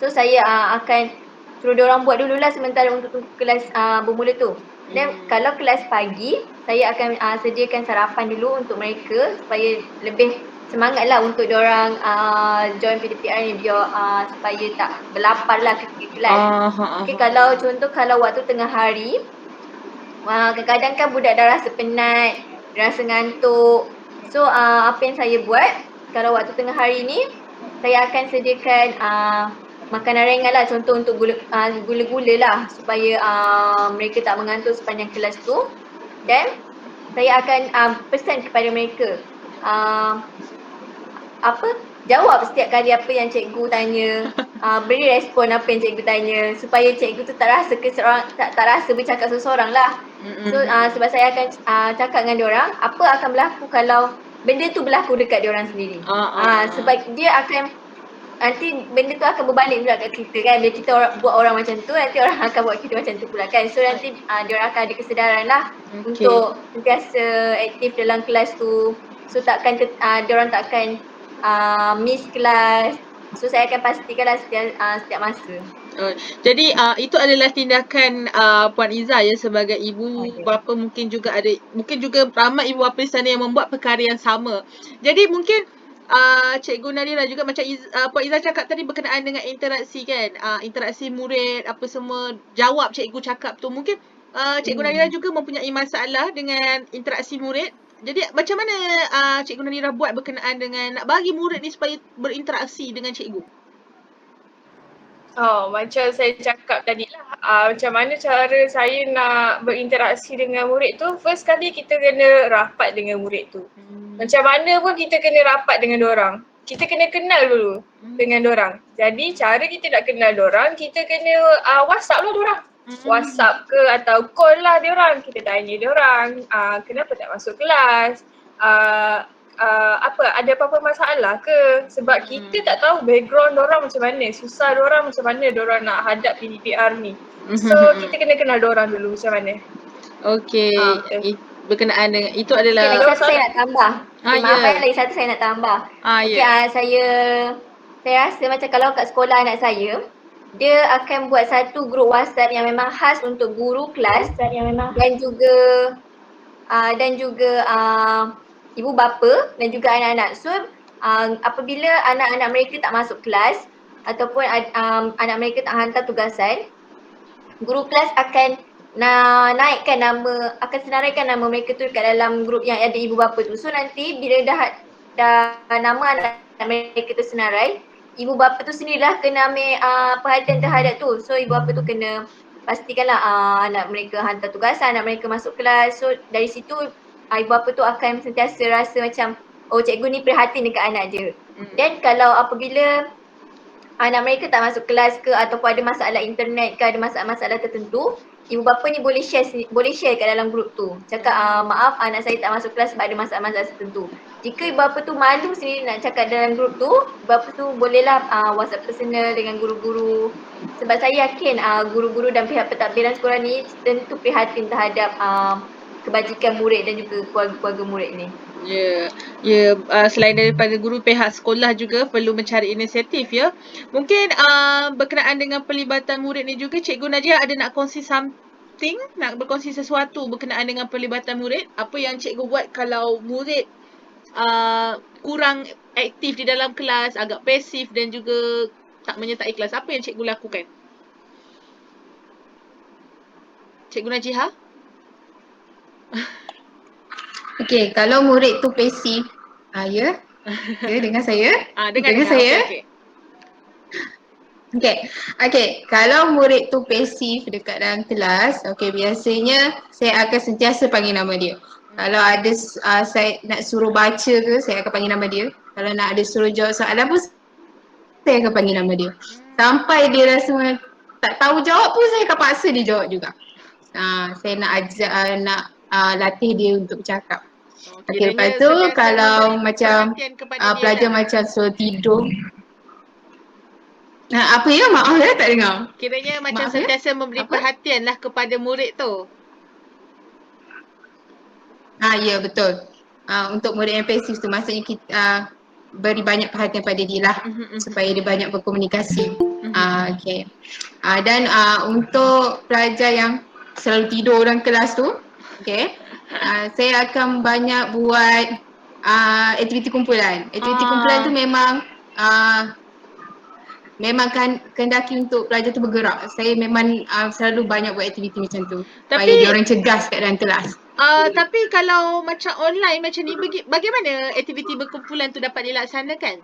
so saya akan suruh diorang buat dululah sementara untuk tunggu kelas bermula tu. Dan kalau kelas pagi, saya akan sediakan sarapan dulu untuk mereka supaya lebih semangat lah untuk diorang join PDPR ni biar supaya tak berlapar lah ke kelas. Okay, kalau contoh kalau waktu tengah hari, kadang-kadang kan budak dah rasa penat, rasa ngantuk. So apa yang saya buat, kalau waktu tengah hari ni, saya akan sediakan makanan ringan lah, contoh untuk gula-gula lah supaya mereka tak mengantuk sepanjang kelas tu. Dan saya akan pesan kepada mereka jawab setiap kali apa yang cikgu tanya, beri respon apa yang cikgu tanya supaya cikgu tu tak rasa tak rasa bercakap seseorang lah. So sebab saya akan cakap dengan diorang apa akan berlaku kalau benda tu berlaku dekat diorang sendiri. Sebab dia akan nanti benda tu akan berbalik pula kat kita kan. Bila kita buat orang macam tu, nanti orang akan buat kita macam tu pula kan. So nanti diorang akan ada kesedaran lah untuk sentiasa aktif dalam kelas tu. So takkan diorang takkan miss kelas. So saya akan pastikan lah setiap masa. Jadi itu adalah tindakan Puan Izzah ya sebagai ibu bapa, mungkin juga ramai ibu bapa di sana yang membuat perkara yang sama. Jadi mungkin Cikgu Nadira juga macam Puan Izzah cakap tadi berkenaan dengan interaksi kan, interaksi murid apa semua, jawab cikgu cakap tu. Mungkin Cikgu Nadira juga mempunyai masalah dengan interaksi murid. Jadi macam mana Cikgu Nadira buat berkenaan dengan nak bagi murid ni supaya berinteraksi dengan cikgu? Macam saya cakap tadi lah, macam mana cara saya nak berinteraksi dengan murid tu, first kali kita kena rapat dengan murid tu. Macam mana pun kita kena rapat dengan dorang. Kita kena kenal dulu dengan dorang. Jadi cara kita nak kenal dorang, kita kena WhatsApp lah dorang. WhatsApp ke atau call lah diorang. Kita tanya diorang, kenapa tak masuk kelas, ada apa-apa masalah ke? Sebab kita tak tahu background dorang macam mana, susah dorang macam mana dorang nak hadap PDPR ni. So kita kena kenal dorang dulu macam mana. Berkenaan dengan itu adalah lagi satu saya nak tambah. Lagi satu saya nak tambah. Saya rasa macam kalau kat sekolah anak saya, dia akan buat satu grup WhatsApp yang memang khas untuk guru kelas dan juga ibu bapa dan juga anak-anak. So apabila anak-anak mereka tak masuk kelas ataupun anak mereka tak hantar tugasan, guru kelas akan akan senaraikan nama mereka tu dekat dalam grup yang ada ibu bapa tu. So nanti bila dah nama anak mereka tu senarai, ibu bapa tu sendirilah kena ambil perhatian terhadap tu. So ibu bapa tu kena pastikanlah anak mereka hantar tugasan, anak mereka masuk kelas. So dari situ ibu bapa tu akan sentiasa rasa macam cikgu ni prihatin dekat anak dia. Dan kalau apabila anak mereka tak masuk kelas ke ataupun ada masalah internet ke, ada masalah tertentu, ibu bapa ni boleh share kat dalam grup tu. Cakap maaf anak saya tak masuk kelas sebab ada masalah tertentu. Jika ibu bapa tu malu sendiri nak cakap dalam grup tu, ibu bapa tu bolehlah WhatsApp personal dengan guru-guru. Sebab saya yakin guru-guru dan pihak pentadbiran sekolah ni tentu prihatin terhadap kebajikan murid dan juga keluarga-keluarga murid ni. Selain daripada guru, pihak sekolah juga perlu mencari inisiatif ya. Mungkin berkenaan dengan pelibatan murid ni juga, Cikgu Najia ada nak kongsi nak berkongsi sesuatu berkenaan dengan pelibatan murid. Apa yang cikgu buat kalau murid kurang aktif di dalam kelas, agak pasif dan juga tak menyertai kelas, apa yang cikgu lakukan? Cikgu Najihah? Okey, kalau murid tu pasif, ya dengar saya? Dengar saya? Okey, kalau murid tu pasif dekat dalam kelas, biasanya saya akan sentiasa panggil nama dia. Kalau ada saya nak suruh baca ke, saya akan panggil nama dia. Kalau nak ada suruh jawab soalan pun, saya akan panggil nama dia. Sampai dia rasa tak tahu jawab pun, saya akan paksa dia jawab juga. Saya nak latih dia untuk bercakap. Lepas tu kalau macam pelajar macam suruh tidur. Apa ya? Maaf saya tak dengar. Kiranya macam sentiasa memberi perhatian lah kepada murid tu. Ya betul. Untuk murid yang pasif tu maksudnya kita beri banyak perhatian pada dia lah supaya dia banyak berkomunikasi. Dan untuk pelajar yang selalu tidur dalam kelas tu, saya akan banyak buat aktiviti kumpulan. Aktiviti kumpulan tu memang kehendaki untuk pelajar tu bergerak. Saya memang selalu banyak buat aktiviti macam tu supaya dia orang cergas kat dalam kelas. Tapi kalau macam online macam ni, bagaimana aktiviti berkumpulan tu dapat dilaksanakan?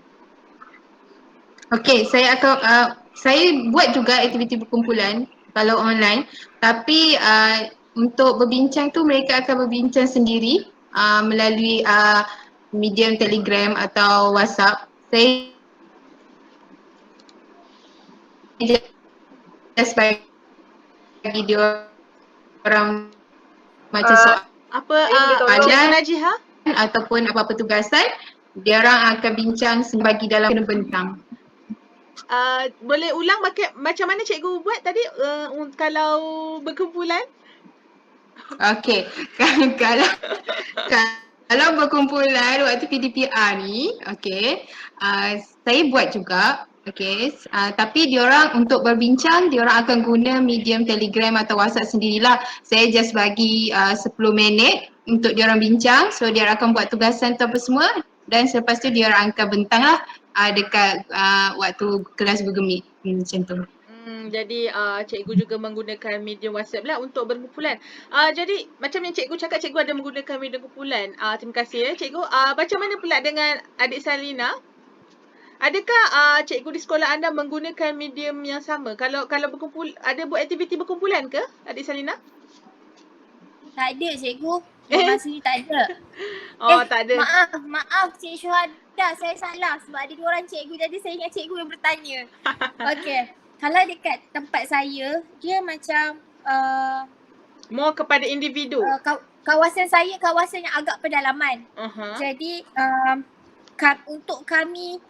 Saya buat juga aktiviti berkumpulan kalau online, tapi untuk berbincang tu mereka akan berbincang sendiri melalui medium Telegram atau WhatsApp. Saya just bagi dia orang macam Ah, soalan Apa saya boleh tolong. Cikgu Najiha? ataupun apa-apa tugasan, dia orang akan bincang bagi dalam kena bentang. Boleh ulang macam mana cikgu buat tadi kalau berkumpulan? Okey, kalau kalau berkumpulan waktu PDPR ni, okey, saya buat juga, okey, tapi diorang untuk berbincang, diorang akan guna medium Telegram atau WhatsApp sendirilah. Saya just bagi 10 minit untuk diorang bincang, so diorang akan buat tugasan tu apa semua dan selepas tu diorang akan bentang lah dekat waktu kelas Google Meet, macam tu. Jadi cikgu juga menggunakan medium WhatsApp lah untuk berkumpulan. Jadi macam yang cikgu cakap, cikgu ada menggunakan medium kumpulan. Terima kasih ya cikgu. Macam mana pula dengan adik Salina? Adakah cikgu di sekolah anda menggunakan medium yang sama? Kalau berkumpul, ada buat aktiviti berkumpulan ke adik Salina? Tak ada cikgu. Masa ni tak ada. Tak ada. Maaf Cik Syuhada, saya salah sebab ada 2 orang cikgu jadi saya ingat cikgu yang bertanya. Okey. Kalau dekat tempat saya, dia macam More kepada individu. kawasan saya kawasan yang agak pedalaman. Jadi untuk kami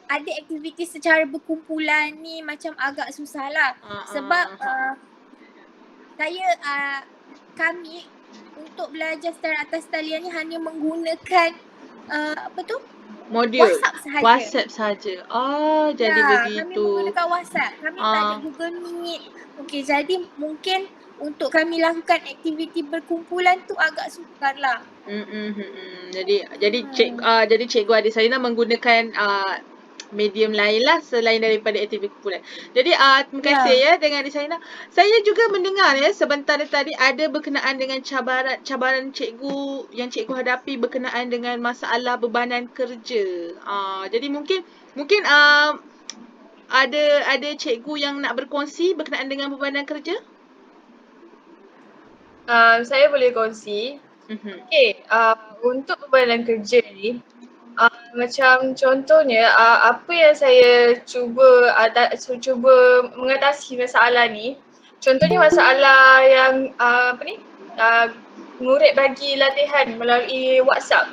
ada aktiviti secara berkumpulan ni macam agak susah lah. Sebab kami untuk belajar secara atas talian ni hanya menggunakan Modul WhatsApp sahaja. saja. Jadi Kami begitu. menggunakan WhatsApp. Kami tak ada Google Meet. Okey, jadi mungkin untuk kami lakukan aktiviti berkumpulan tu agak sukar lah. Jadi cikgu adik Salina menggunakan medium lain lah selain daripada aktiviti kumpulan. Jadi terima kasih ya dengan adik Salina. Saya juga mendengar ya sebentar tadi ada berkenaan dengan cabaran cikgu yang cikgu hadapi berkenaan dengan masalah bebanan kerja. Jadi mungkin ada cikgu yang nak berkongsi berkenaan dengan bebanan kerja? Saya boleh kongsi. Okay, untuk bebanan kerja ni, macam contohnya apa yang saya cuba mengatasi masalah ni. Contohnya masalah yang murid bagi latihan melalui WhatsApp.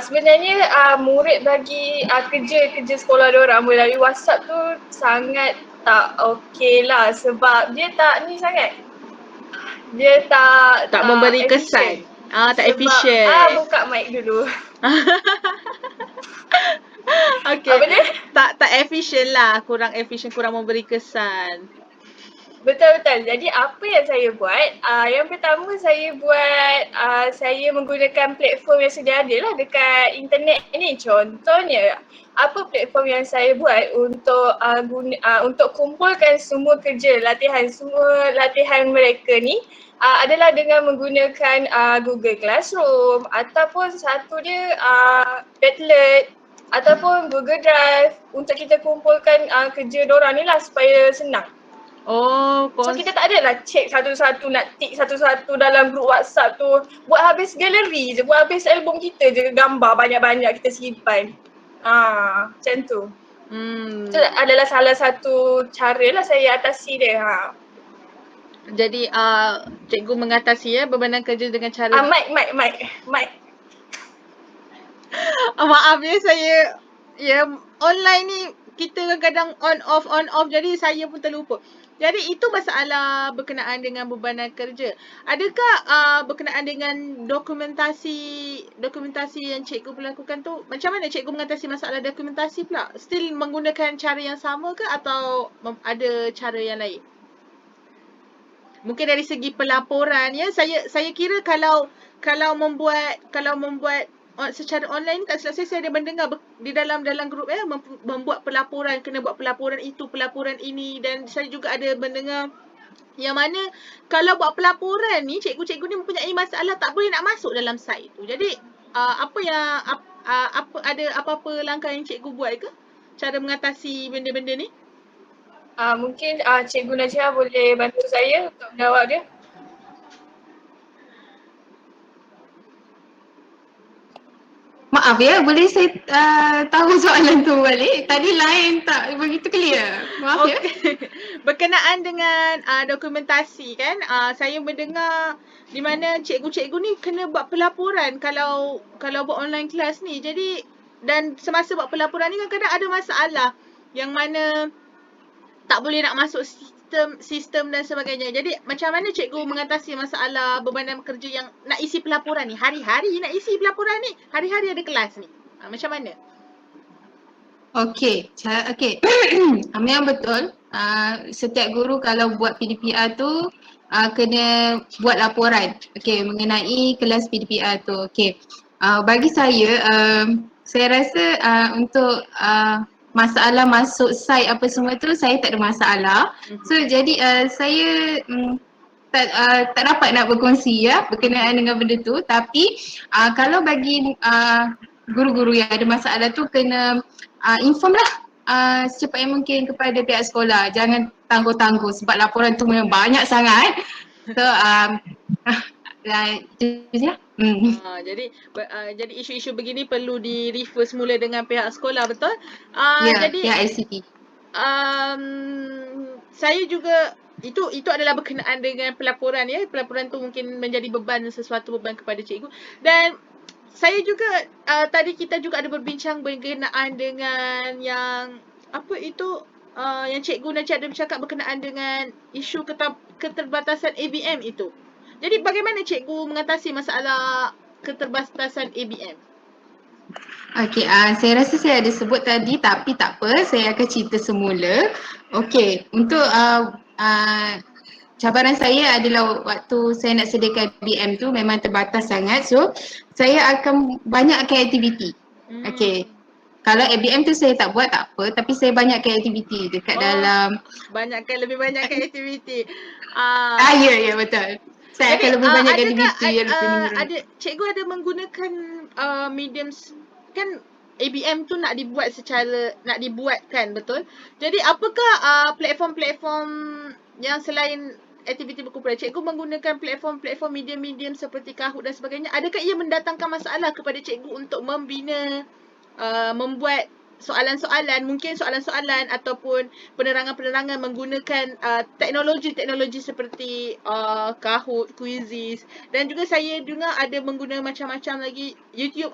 Sebenarnya murid bagi kerja sekolah diorang melalui WhatsApp tu sangat tak okey lah sebab dia tak ni sangat. Dia tak memberi efficient. kesan. Tak efisien. Buka mic dulu. Okey. Apa dia? Tak efisien lah, kurang efisien, kurang memberi kesan. Betul. Jadi apa yang saya buat, yang pertama saya buat, saya menggunakan platform yang sedia ada lah dekat internet ni. Contohnya, apa platform yang saya buat untuk kumpulkan semua semua latihan mereka ni adalah dengan menggunakan Google Classroom ataupun satu dia Padlet ataupun Google Drive untuk kita kumpulkan kerja diorang ni lah supaya senang. So kita tak adalah check satu-satu, nak tick satu-satu dalam grup WhatsApp tu. Buat habis galeri je, buat habis album kita je, gambar banyak-banyak kita simpan. Macam tu. Itu adalah salah satu cara lah saya atasi dia. Jadi cikgu mengatasi ya bebanan kerja dengan cara Mic. maaf ya saya online ni kita kadang on off jadi saya pun terlupa. Jadi itu masalah berkenaan dengan bebanan kerja. Adakah berkenaan dengan dokumentasi yang cikgu lakukan tu, macam mana cikgu mengatasi masalah dokumentasi pula? Still menggunakan cara yang sama ke atau ada cara yang lain? Mungkin dari segi pelaporan ya, saya kira kalau membuat secara online, tak silap saya ada mendengar di dalam grup membuat pelaporan, kena buat pelaporan itu, pelaporan ini, dan saya juga ada mendengar yang mana kalau buat pelaporan ni cikgu-cikgu ni mempunyai masalah tak boleh nak masuk dalam site tu. Jadi ada apa-apa langkah yang cikgu buat ke cara mengatasi benda-benda ni? Mungkin Cikgu Najia boleh bantu saya untuk menjawab dia. Maaf ya, boleh saya tahu soalan tu balik? Tadi lain tak begitu clear. Maaf ya. Okey. Berkenaan dengan dokumentasi kan, saya mendengar di mana cikgu-cikgu ni kena buat pelaporan kalau buat online class ni. Jadi dan semasa buat pelaporan ni kadang-kadang ada masalah yang mana tak boleh nak masuk sistem dan sebagainya. Jadi macam mana cikgu mengatasi masalah bebanan kerja yang nak isi pelaporan ni? Hari-hari nak isi pelaporan ni. Hari-hari ada kelas ni. Macam mana? Okey, okey. Yang betul. Setiap guru kalau buat PDPR tu kena buat laporan. Okey, mengenai kelas PDPR tu. Okey. Bagi saya rasa untuk masalah masuk site apa semua tu saya tak ada masalah. So jadi saya tak dapat nak berkongsi ya berkenaan dengan benda tu, tapi kalau bagi guru-guru yang ada masalah tu kena inform lah secepat yang mungkin kepada pihak sekolah. Jangan tangguh-tangguh sebab laporan tu memang banyak sangat. So itu je. Jadi isu-isu begini perlu di-refer semula dengan pihak sekolah, betul? Jadi pihak ICT. Saya juga itu adalah berkenaan dengan pelaporan ya. Pelaporan tu mungkin menjadi sesuatu beban kepada cikgu. Dan saya juga tadi kita juga ada berbincang berkenaan dengan yang apa itu yang cikgu dan cikgu ada bercakap berkenaan dengan isu keterbatasan ABM itu. Jadi bagaimana cikgu mengatasi masalah keterbatasan ABM? Okey, saya rasa saya ada sebut tadi tapi tak apa, saya akan cerita semula. Okey, untuk cabaran saya adalah waktu saya nak sediakan BM tu memang terbatas sangat. So, saya akan banyakkan aktiviti. Okey. Kalau ABM tu saya tak buat tak apa, tapi saya banyakkan aktiviti dekat dalam lebih banyakkan aktiviti. Ya betul. Saya akan lebih banyak aktiviti yang lebih cikgu ada menggunakan medium kan ABM tu nak dibuatkan, betul? Jadi apakah platform-platform yang selain aktiviti berkumpulan, cikgu menggunakan platform-platform medium-medium seperti Kahoot dan sebagainya? Adakah ia mendatangkan masalah kepada cikgu untuk membina membuat soalan-soalan, mungkin soalan-soalan ataupun penerangan-penerangan menggunakan teknologi-teknologi seperti Kahoot, Quizizz, dan juga saya dengar ada menggunakan macam-macam lagi YouTube.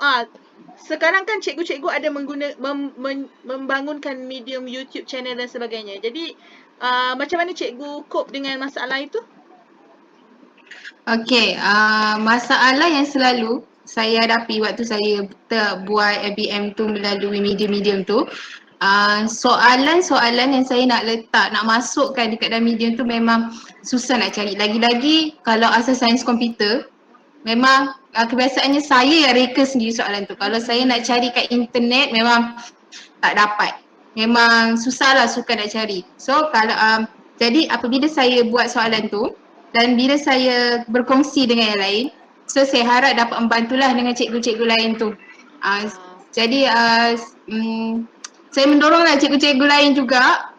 Sekarang kan cikgu-cikgu ada membangunkan medium YouTube channel dan sebagainya. Jadi macam mana cikgu cope dengan masalah itu? Okey, masalah yang selalu saya hadapi waktu saya buat ABM tu melalui medium-medium tu, soalan-soalan yang saya nak masukkan dekat dalam medium tu memang susah nak cari. Lagi-lagi kalau asal sains komputer, memang kebiasaannya saya yang reka sendiri soalan tu. Kalau saya nak cari kat internet memang tak dapat. Memang susahlah suka nak cari. So kalau jadi apabila saya buat soalan tu dan bila saya berkongsi dengan yang lain, so saya harap dapat membantulah dengan cikgu-cikgu lain tu. Jadi saya mendoronglah cikgu-cikgu lain juga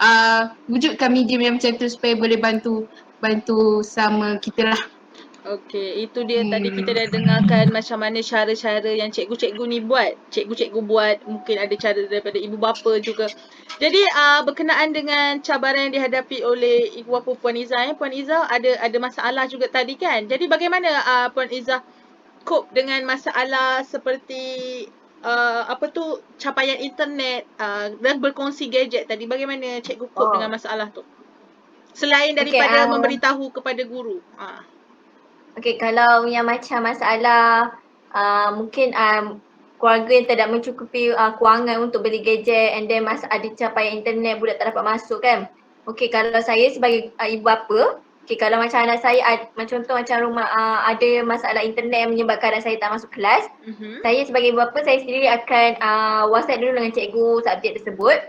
wujudkan medium yang macam tu supaya boleh bantu sama kita lah. Okey, itu dia tadi kita dah dengarkan macam mana cara-cara yang cikgu-cikgu ni buat. Cikgu-cikgu buat, mungkin ada cara daripada ibu bapa juga. Jadi berkenaan dengan cabaran yang dihadapi oleh ibu bapa Puan Izzah, Puan Izzah ada masalah juga tadi kan. Jadi bagaimana Puan Izzah cope dengan masalah seperti capaian internet dan berkongsi gadget tadi? Bagaimana cikgu cope dengan masalah tu? Selain daripada memberitahu kepada guru. Okey, kalau yang macam masalah mungkin keluarga yang tidak mencukupi kewangan untuk beli gadget and then ada capaian internet budak tak dapat masuk kan. Okey, kalau saya sebagai ibu bapa, okey, kalau macam anak saya contoh macam rumah ada masalah internet yang menyebabkan anak saya tak masuk kelas, saya sebagai ibu bapa saya sendiri akan WhatsApp dulu dengan cikgu subjek tersebut.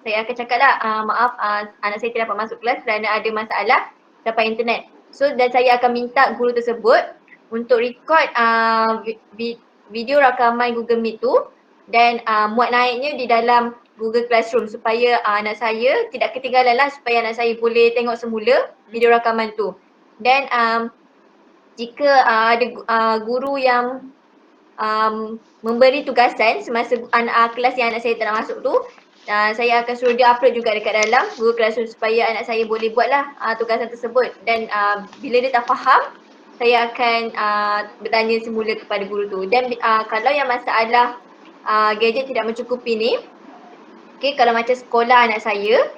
Saya akan cakap lah, maaf anak saya tidak dapat masuk kelas kerana ada masalah capaian internet. So dan saya akan minta guru tersebut untuk record video rakaman Google Meet tu dan muat naiknya di dalam Google Classroom supaya anak saya tidak ketinggalan lah, supaya anak saya boleh tengok semula video rakaman tu. Dan jika ada guru yang memberi tugasan semasa kelas yang anak saya tak nak masuk tu. Saya akan suruh dia upload juga dekat dalam Google Classroom supaya anak saya boleh buatlah tugasan tersebut. Dan bila dia tak faham, saya akan bertanya semula kepada guru tu. Dan kalau yang masalah gadget tidak mencukupi ni, okay, kalau macam sekolah anak saya,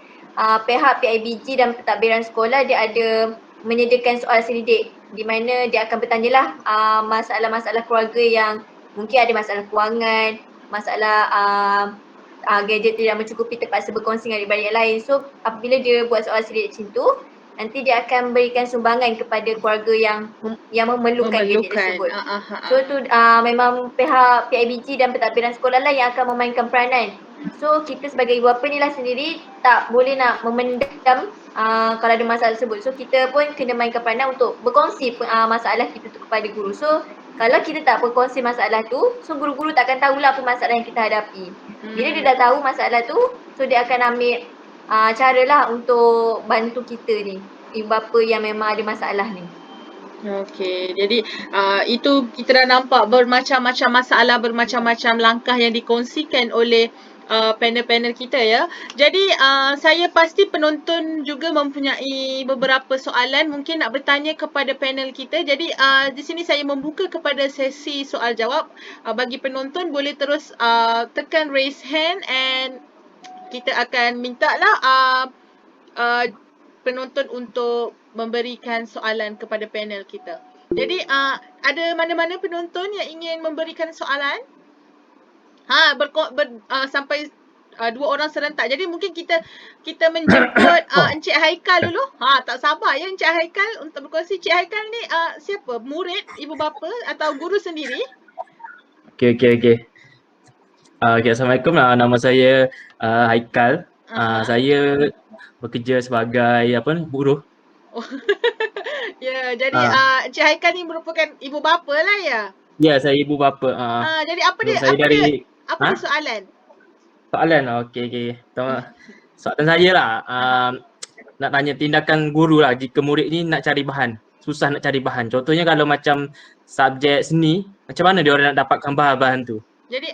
pihak PIBG dan pentadbiran sekolah dia ada menyediakan soal selidik di mana dia akan bertanyalah masalah-masalah keluarga yang mungkin ada masalah kewangan, masalah gadget tidak mencukupi terpaksa berkongsi dengan adik-beradik yang lain. So apabila dia buat soal selidik macam tu, nanti dia akan berikan sumbangan kepada keluarga yang memerlukan gadget tersebut. So tu memang pihak PIBG dan pentadbiran sekolah lah yang akan memainkan peranan. So kita sebagai ibu bapa ni lah sendiri tak boleh nak memendam kalau ada masalah tersebut. So kita pun kena mainkan peranan untuk berkongsi masalah kita tu kepada guru. So kalau kita tak berkongsi masalah tu, so guru-guru tak akan tahulah apa masalah yang kita hadapi. Bila dia dah tahu masalah tu, so dia akan ambil caralah untuk bantu kita ni, ibu bapa yang memang ada masalah ni. Okey, jadi itu kita dah nampak bermacam-macam masalah, bermacam-macam langkah yang dikongsikan oleh panel-panel kita ya. Jadi saya pasti penonton juga mempunyai beberapa soalan mungkin nak bertanya kepada panel kita. Jadi di sini saya membuka kepada sesi soal jawab. Bagi penonton boleh terus tekan raise hand and kita akan mintalah penonton untuk memberikan soalan kepada panel kita. Jadi ada mana-mana penonton yang ingin memberikan soalan? Sampai 2 orang serentak. Jadi mungkin kita menjemput Encik Haikal dulu. Tak sabar ya Encik Haikal untuk berkongsi. Encik Haikal ni siapa? Murid, ibu bapa atau guru sendiri? Okey. Assalamualaikum. Nama saya Haikal. Saya bekerja sebagai buruh. Ya, jadi Encik Haikal ni merupakan ibu bapa lah ya? Ya, saya ibu bapa. Jadi apa dia soalan? Soalan, okey. Soalan saya lah, nak tanya tindakan guru lah jika murid ni nak cari bahan. Susah nak cari bahan. Contohnya kalau macam subjek seni, macam mana dia orang nak dapatkan bahan-bahan tu? Jadi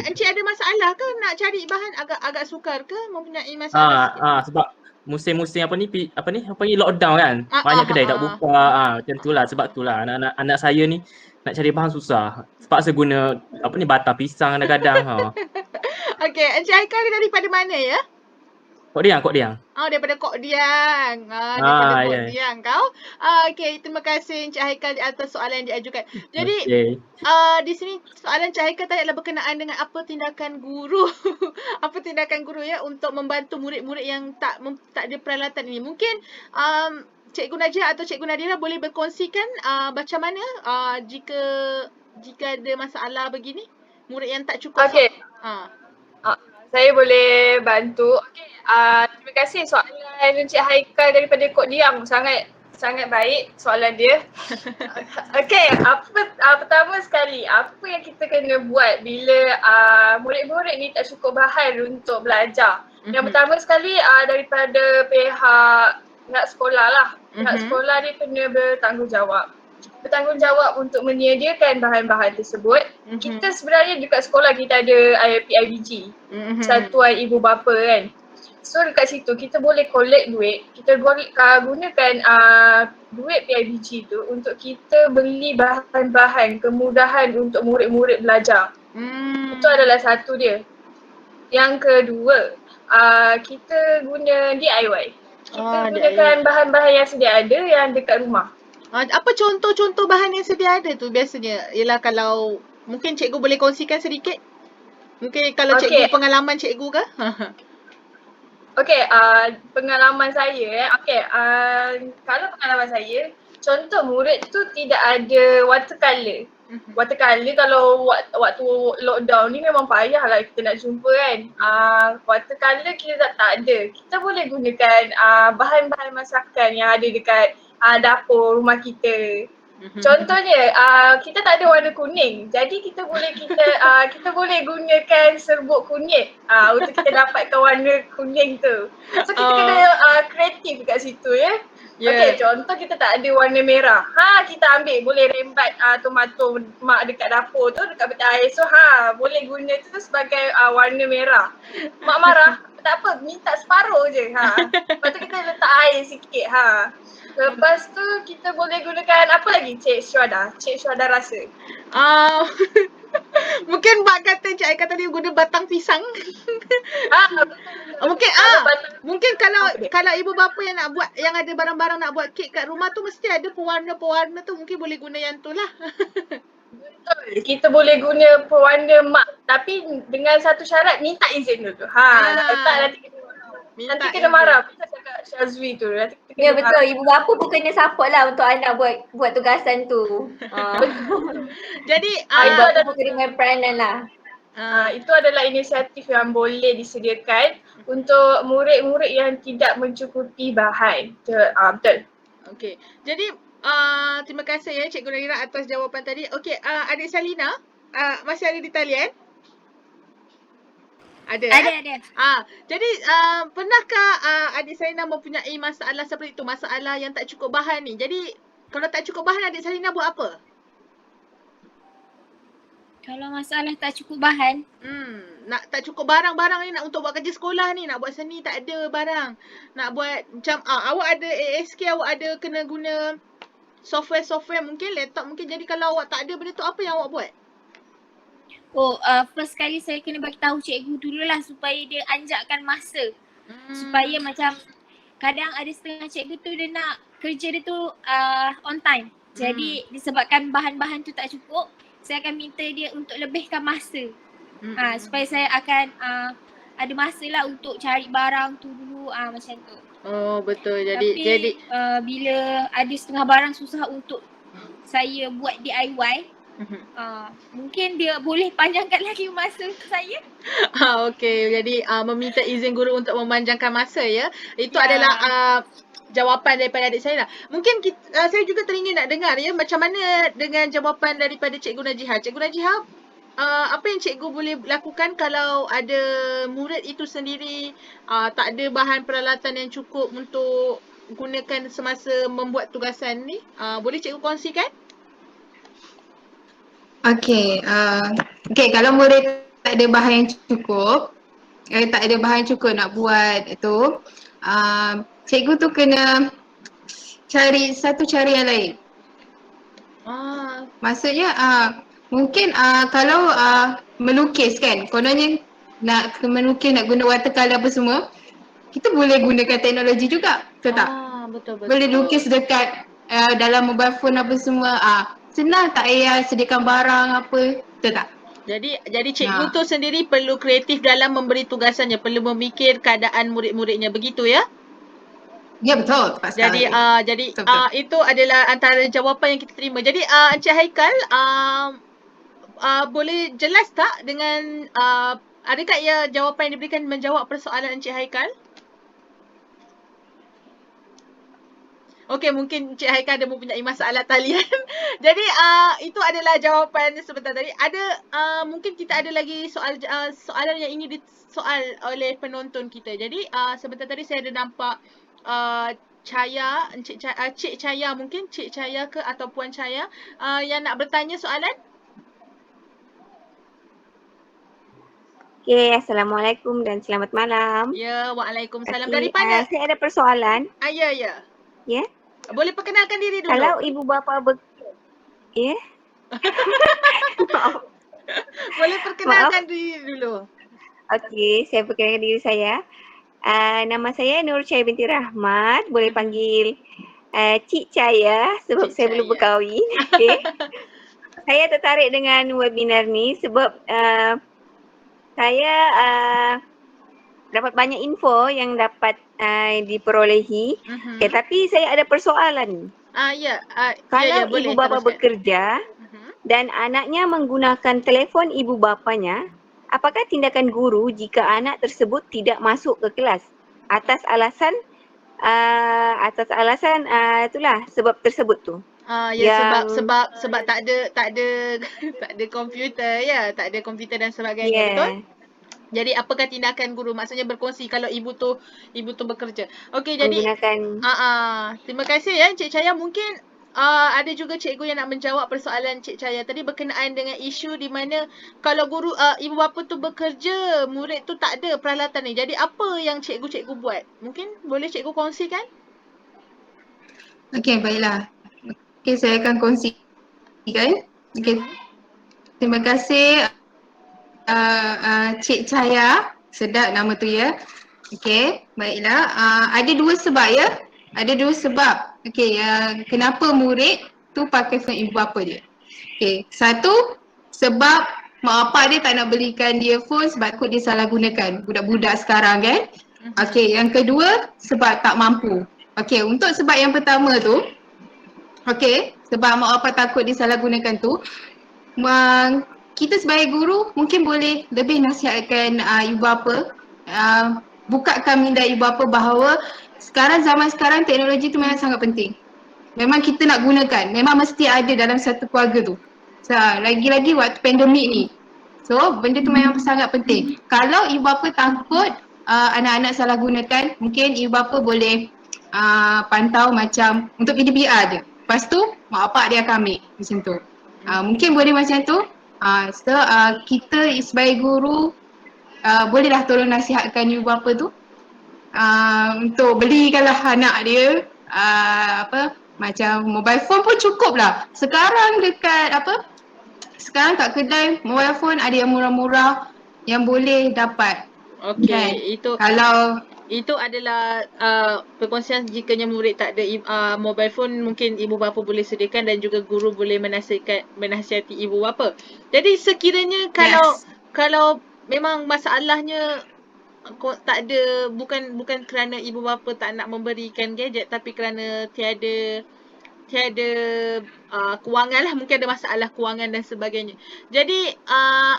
Encik ada masalah ke nak cari bahan, agak sukar ke mempunyai masalah? Sebab musim-musim lockdown kan. Banyak kedai tak buka. Macam tu lah, sebab tu lah anak saya ni nak cari bahan susah. Terpaksa guna batang pisang kadang-kadang. Okey, Encik Haikal daripada mana ya? Kok Diang. Daripada Kok Diang. Daripada Kok Diang kau. Okey, terima kasih Encik Haikal atas soalan yang diajukan. Jadi di sini soalan Encik Haikal tadi adalah berkenaan dengan apa tindakan guru. Apa tindakan guru ya untuk membantu murid-murid yang tak ada peralatan ini. Mungkin Cikgu Najia atau Cikgu Nadira boleh berkongsikan macam mana jika ada masalah begini, murid yang tak cukup. Okey. Saya boleh bantu. Okey, terima kasih soalan Encik Haikal daripada Kok Diam. Sangat baik soalan dia. Okey, pertama sekali, apa yang kita kena buat bila murid-murid ni tak cukup bahan untuk belajar? Yang pertama sekali daripada pihak sekolah lah. Pihak sekolah dia kena bertanggungjawab untuk menyediakan bahan-bahan tersebut. Kita sebenarnya dekat sekolah kita ada PIBG, Satuan Ibu Bapa kan. So dekat situ kita boleh collect duit, kita boleh gunakan duit PIBG tu untuk kita beli bahan-bahan kemudahan untuk murid-murid belajar. Itu adalah satu dia. Yang kedua, kita guna DIY. Kita gunakan bahan-bahan yang sedia ada yang dekat rumah. Apa contoh-contoh bahan yang sedia ada tu biasanya? Ialah kalau mungkin cikgu boleh kongsikan sedikit? Mungkin kalau cikgu pengalaman cikgu ke? Okey, pengalaman saya kalau pengalaman saya, contoh murid tu tidak ada watercolour. Watercolour kalau waktu lockdown ni memang payah lah kita nak jumpa kan. Watercolour kita tak ada. Kita boleh gunakan bahan-bahan masakan yang ada dekat dapur rumah kita. Contohnya kita tak ada warna kuning. Jadi kita boleh gunakan serbuk kunyit untuk kita dapatkan warna kuning tu. So kita kena kreatif dekat situ ya. Okay, contoh kita tak ada warna merah. Kita ambil boleh rembat tomato mak dekat dapur tu, dekat peti air. So boleh guna tu sebagai warna merah. Mak marah, tak apa, minta separuh je. Lepas tu kita letak air sikit. Lepas tu kita boleh gunakan apa lagi? Cik syuada rasa. Mungkin Mak kata Cik Aika tadi guna batang pisang. Mungkin mungkin kalau ibu bapa yang nak buat, yang ada barang-barang nak buat kek kat rumah tu, mesti ada pewarna-pewarna tu, mungkin boleh guna yang tu lah. Betul. Kita boleh guna pewarna mak, tapi dengan satu syarat, minta izin dulu. Tak nanti kena marah. Kita cakap Syazwi tu. Nanti Ya betul, ibu bapa pun kena support lah untuk anak buat tugasan tu. Jadi Ibu bapa pun kena main peranan lah. Itu adalah inisiatif yang boleh disediakan untuk murid-murid yang tidak mencukupi bahan. Betul. Okey. Jadi terima kasih ya Cikgu Nahira atas jawapan tadi. Okey, adik Salina masih ada di talian? Ada. Jadi pernahkah adik Salina mempunyai masalah seperti itu, masalah yang tak cukup bahan ni? Jadi kalau tak cukup bahan, adik Salina buat apa? Kalau masalah tak cukup bahan, nak tak cukup barang-barang ni, nak untuk buat kerja sekolah ni, nak buat seni tak ada barang. Nak buat macam awak ada ASK, awak ada kena guna software mungkin, laptop mungkin. Jadi kalau awak tak ada benda tu, apa yang awak buat? First kali saya kena bagi tahu cikgu dululah supaya dia anjakkan masa. Supaya macam kadang ada setengah cikgu tu dia nak kerja dia tu on time. Jadi disebabkan bahan-bahan tu tak cukup, saya akan minta dia untuk lebihkan masa. Supaya saya akan ada masa lah untuk cari barang tu dulu macam tu. Oh betul. Tapi bila ada setengah barang susah untuk saya buat DIY, mungkin dia boleh panjangkan lagi masa untuk saya. Okey, jadi meminta izin guru untuk memanjangkan masa ya. Itu adalah jawapan daripada adik saya lah. Mungkin saya juga teringin nak dengar ya, macam mana dengan jawapan daripada Cikgu Najihah. Cikgu Najihah, apa yang cikgu boleh lakukan kalau ada murid itu sendiri tak ada bahan peralatan yang cukup untuk gunakan semasa membuat tugasan ni? Boleh cikgu kongsikan? Okay, kalau murid tak ada bahan yang cukup, tak ada bahan cukup nak buat tu, cikgu tu kena cari satu cara yang lain. Maksudnya mungkin kalau melukis kan, kononnya nak melukis, nak guna watercolor apa semua, kita boleh gunakan teknologi juga, betul tak? Betul. Boleh lukis dekat dalam mobile phone apa semua, senang, tak payah sediakan barang apa, betul tak? Jadi cikgu tu sendiri perlu kreatif dalam memberi tugasannya, perlu memikir keadaan murid-muridnya, begitu ya? Ya betul, tepat sekali. Jadi itu adalah antara jawapan yang kita terima. Jadi Encik Haikal, boleh jelas tak dengan adakah ia jawapan yang diberikan menjawab persoalan Encik Haikal? Okey, mungkin Encik Haikal ada mempunyai masalah talian. Jadi itu adalah jawapan sebentar tadi. Ada mungkin kita ada lagi soalan yang ingin disoal oleh penonton kita. Jadi sebentar tadi saya ada nampak Cahaya, Cik Cahaya, mungkin Cik Cahaya ke atau Puan Cahaya yang nak bertanya soalan? Okay, Assalamualaikum dan selamat malam. Ya, Waalaikumsalam. Okay, Dari mana? saya ada persoalan. Ya. Ya. Boleh perkenalkan diri dulu. Kalau ibu bapa ya. Boleh perkenalkan diri dulu. Okey, saya perkenalkan diri saya. Nama saya Nur Cahaya binti Rahmat. Boleh panggil Cik Cahaya sebab Cik saya belum berkahwin. Okay. Saya tertarik dengan webinar ni sebab saya dapat banyak info yang dapat diperolehi. Okay, tapi saya ada persoalan. Kalau boleh, ibu bapa teruskan. bekerja dan anaknya menggunakan telefon ibu bapanya, apakah tindakan guru jika anak tersebut tidak masuk ke kelas atas alasan itulah sebab tersebut tu? Sebab tak ada komputer ya, tak ada komputer dan sebagainya, betul? Jadi apakah tindakan guru? Maksudnya berkongsi kalau ibu tu bekerja. Okey, jadi Menggunakan terima kasih ya Cik Chaya. Mungkin ada juga cikgu yang nak menjawab persoalan Cik Chaya tadi berkenaan dengan isu di mana kalau guru ibu bapa tu bekerja, murid tu tak ada peralatan ni. Jadi apa yang cikgu-cikgu buat? Mungkin boleh cikgu kongsikan? Okey, baiklah. Okey, saya akan kongsikan. Okey, terima kasih Cik Chaya. Sedap nama tu ya. Okey, baiklah. Ada dua sebab ya. Ada dua sebab. Okey, kenapa murid tu pakai phone ibu bapa dia. Okey, satu sebab mak bapak dia tak nak belikan dia phone sebab kot dia salah gunakan. Budak-budak sekarang kan. Okey, yang kedua sebab tak mampu. Okey, untuk sebab yang pertama tu, okey, sebab mak bapak takut disalahgunakan tu, kita sebagai guru mungkin boleh lebih nasihatkan ibu bapa, bukakan minda ibu bapa bahawa zaman sekarang teknologi tu memang sangat penting. Memang kita nak gunakan, memang mesti ada dalam satu keluarga tu. Lagi-lagi waktu pandemik ni. So benda tu memang sangat penting. Kalau ibu bapa takut anak-anak salah gunakan, mungkin ibu bapa boleh pantau macam untuk PDPR je. Lepas tu mak bapak dia akan ambil macam tu. Mungkin boleh macam tu. Kita sebagai guru bolehlah tolong nasihatkan ibu bapa tu untuk belikanlah anak dia macam mobile phone pun cukup lah. Sekarang sekarang kat kedai mobile phone ada yang murah-murah yang boleh dapat. Okey, Kan? itu Kalau adalah perkongsian jikanya murid tak ada mobile phone, mungkin ibu bapa boleh sediakan dan juga guru boleh menasihati ibu bapa. Jadi sekiranya kalau memang masalahnya tak ada, bukan kerana ibu bapa tak nak memberikan gadget tapi kerana tiada kewangan lah, mungkin ada masalah kewangan dan sebagainya. Jadi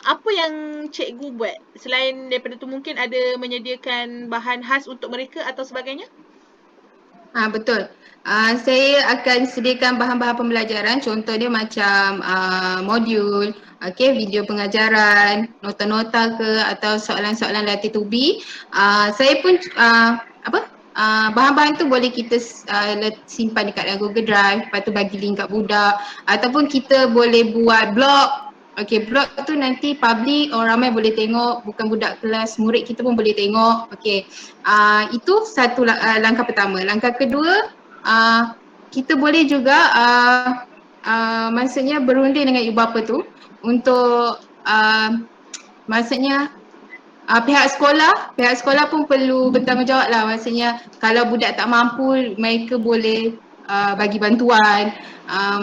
apa yang cikgu buat selain daripada tu, mungkin ada menyediakan bahan khas untuk mereka atau sebagainya? Betul. Saya akan sediakan bahan-bahan pembelajaran, contoh dia macam modul, video pengajaran, nota-nota ke atau soalan-soalan latih tubi. Saya pun bahan-bahan tu boleh kita simpan dekat dalam Google Drive, lepas tu bagi link kat budak, ataupun kita boleh buat blog. Okey, blog tu nanti public, orang ramai boleh tengok, bukan budak kelas, murid kita pun boleh tengok. Okey. Itu satu langkah pertama. Langkah kedua, kita boleh juga maksudnya berunding dengan ibu bapa tu untuk maksudnya pihak sekolah pun perlu bertanggungjawab lah. Maksudnya kalau budak tak mampu, mereka boleh bagi bantuan,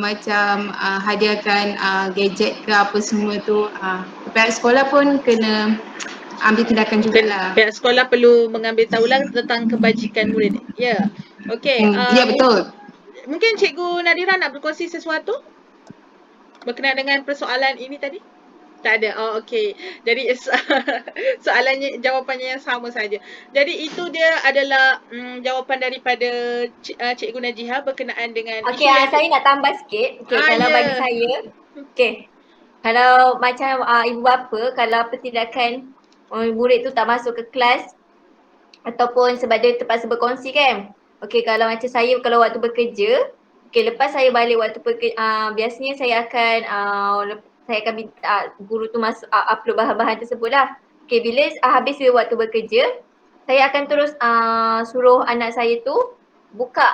macam hadiahkan gadget ke apa semua tu. Pihak sekolah pun kena ambil tindakan jugalah. Pihak sekolah perlu mengambil tahulah tentang kebajikan murid. Ya. Okey. Ya, betul. Mungkin Cikgu Nadira nak berkongsi sesuatu berkenaan dengan persoalan ini tadi? Tak ada. Oh, okey. Jadi soalannya, jawapannya yang sama saja. Jadi itu dia adalah jawapan daripada Cikgu Najiha berkenaan dengan Okey, saya nak tambah sikit. Okey, kalau bagi saya, okey. Kalau macam ibu bapa, kalau apa tindakan murid tu tak masuk ke kelas ataupun sebab dia terpaksa berkongsi kan. Okey, kalau macam saya kalau waktu bekerja, okey, lepas saya balik waktu bekerja, biasanya saya akan minta guru tu masuk upload bahan-bahan tersebut lah. Okey, bila habis waktu bekerja, saya akan terus suruh anak saya tu buka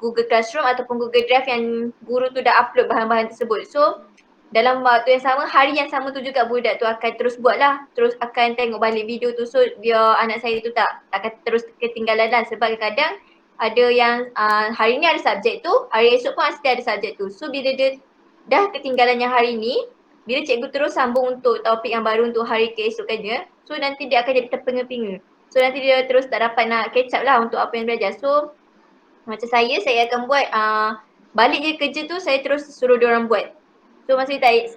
Google Classroom ataupun Google Drive yang guru tu dah upload bahan-bahan tersebut. So dalam waktu yang sama, hari yang sama tu juga budak tu akan terus buat lah. Terus akan tengok balik video tu. So dia anak saya tu tak akan terus ketinggalan lah. Sebab kadang ada yang hari ni ada subjek tu, hari esok pun mesti ada subjek tu. So bila dia dah ketinggalan yang hari ni, bila cikgu terus sambung untuk topik yang baru untuk hari keesokannya, so nanti dia akan jadi terpenga-penga. So nanti dia terus tak dapat nak catch up lah untuk apa yang belajar. So macam saya akan buat balik je kerja tu saya terus suruh dia orang buat. So maksudnya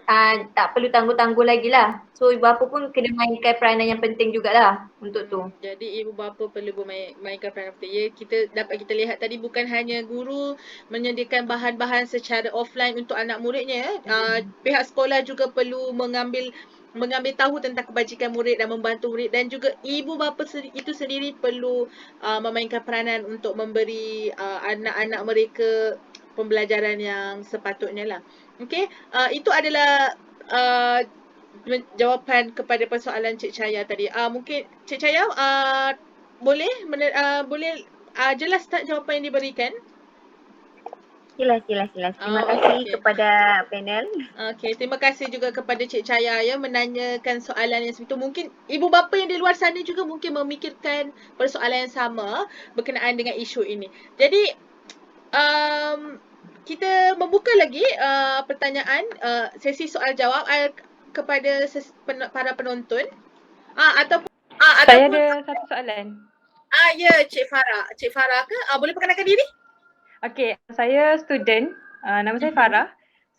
tak perlu tangguh-tangguh lagi lah. So ibu bapa pun kena mainkan peranan yang penting jugalah untuk tu. Jadi ibu bapa perlu mainkan peranan penting. Ya, kita lihat tadi bukan hanya guru menyediakan bahan-bahan secara offline untuk anak muridnya. Pihak sekolah juga perlu mengambil mengambil tahu tentang kebajikan murid dan membantu murid, dan juga ibu bapa itu sendiri perlu memainkan peranan untuk memberi anak-anak mereka pembelajaran yang sepatutnya lah. Okey, itu adalah jawapan kepada persoalan Cik Chaya tadi. Mungkin Cik Chaya boleh jelas tak jawapan yang diberikan? Jelas. Terima kasih kepada panel. Okey, terima kasih juga kepada Cik Chaya ya menanyakan soalan yang seperti itu. Mungkin ibu bapa yang di luar sana juga mungkin memikirkan persoalan yang sama berkenaan dengan isu ini. Jadi kita membuka lagi pertanyaan sesi soal jawab kepada para penonton. Saya ada satu soalan. Ya, Cik Farah. Cik Farah ke? Boleh perkenalkan diri? Okey, saya student. Nama saya Farah.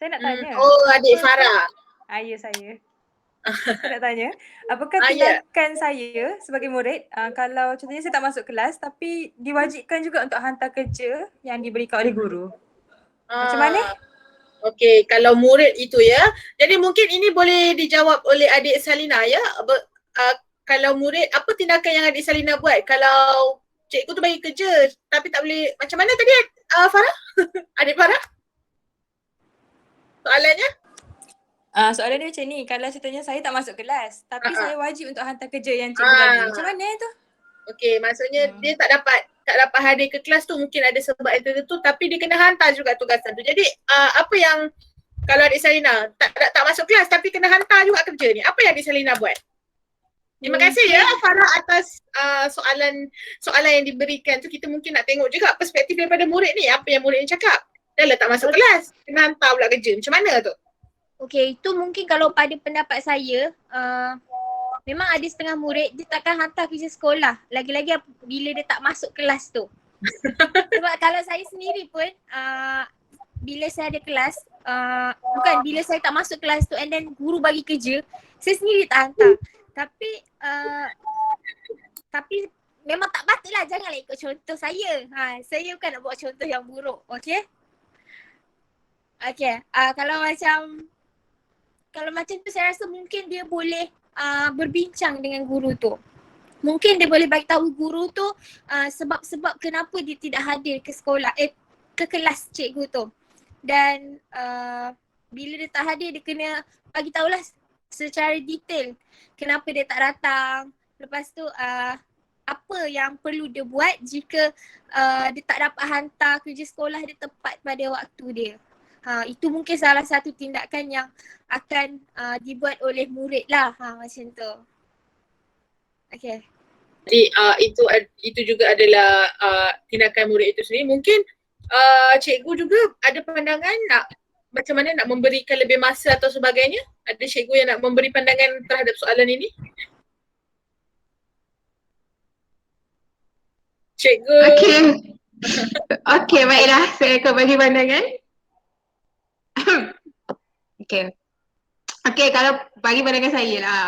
Saya nak tanya. Adik Farah. Ya, saya. Saya nak tanya, apakah tindakan saya sebagai murid kalau contohnya saya tak masuk kelas tapi diwajibkan juga untuk hantar kerja yang diberikan oleh guru? Macam mana? Okey, kalau murid itu ya. Jadi mungkin ini boleh dijawab oleh adik Salina ya. Kalau murid, apa tindakan yang adik Salina buat kalau cikgu tu bagi kerja tapi tak boleh, macam mana tadi Farah? Adik Farah? Soalannya? Soalan dia macam ni, kalau contohnya saya tak masuk kelas tapi saya wajib untuk hantar kerja yang cikgu bagi. Macam mana tu? Okey, maksudnya dia tak dapat hadir ke kelas tu, mungkin ada sebab yang tertentu tapi dia kena hantar juga tugasan tu. Jadi apa yang kalau adik Salina tak masuk kelas tapi kena hantar juga kerja ni, apa yang adik Salina buat? Terima kasih ya Farah atas soalan yang diberikan tu. Kita mungkin nak tengok juga perspektif daripada murid ni, apa yang murid ni cakap. Dah lah tak masuk kelas, kena hantar pula kerja. Macam mana tu? Okey, itu mungkin kalau pada pendapat saya, memang ada setengah murid dia takkan hantar kerja sekolah. Lagi-lagi bila dia tak masuk kelas tu. Sebab kalau saya sendiri pun, bila saya ada kelas, bila saya tak masuk kelas tu and then guru bagi kerja, saya sendiri tak hantar. Tapi memang tak patutlah, janganlah ikut contoh saya. Saya bukan nak buat contoh yang buruk, okey? Okey, kalau macam tu saya rasa mungkin dia boleh berbincang dengan guru tu. Mungkin dia boleh bagi tahu guru tu sebab-sebab kenapa dia tidak hadir ke sekolah, ke kelas cikgu tu. Dan bila dia tak hadir, dia kena bagi tahulah secara detail kenapa dia tak datang. Lepas tu apa yang perlu dia buat jika dia tak dapat hantar kerja sekolah dia tepat pada waktu dia. Itu mungkin salah satu tindakan yang akan dibuat oleh murid lah, macam tu. Okay. Jadi itu juga adalah tindakan murid itu sendiri. Mungkin cikgu juga ada pandangan macam mana nak memberikan lebih masa atau sebagainya? Ada cikgu yang nak memberi pandangan terhadap soalan ini? Cikgu. Okey, baiklah. Saya akan bagi pandangan. Okey, kalau bagi pandangan saya lah,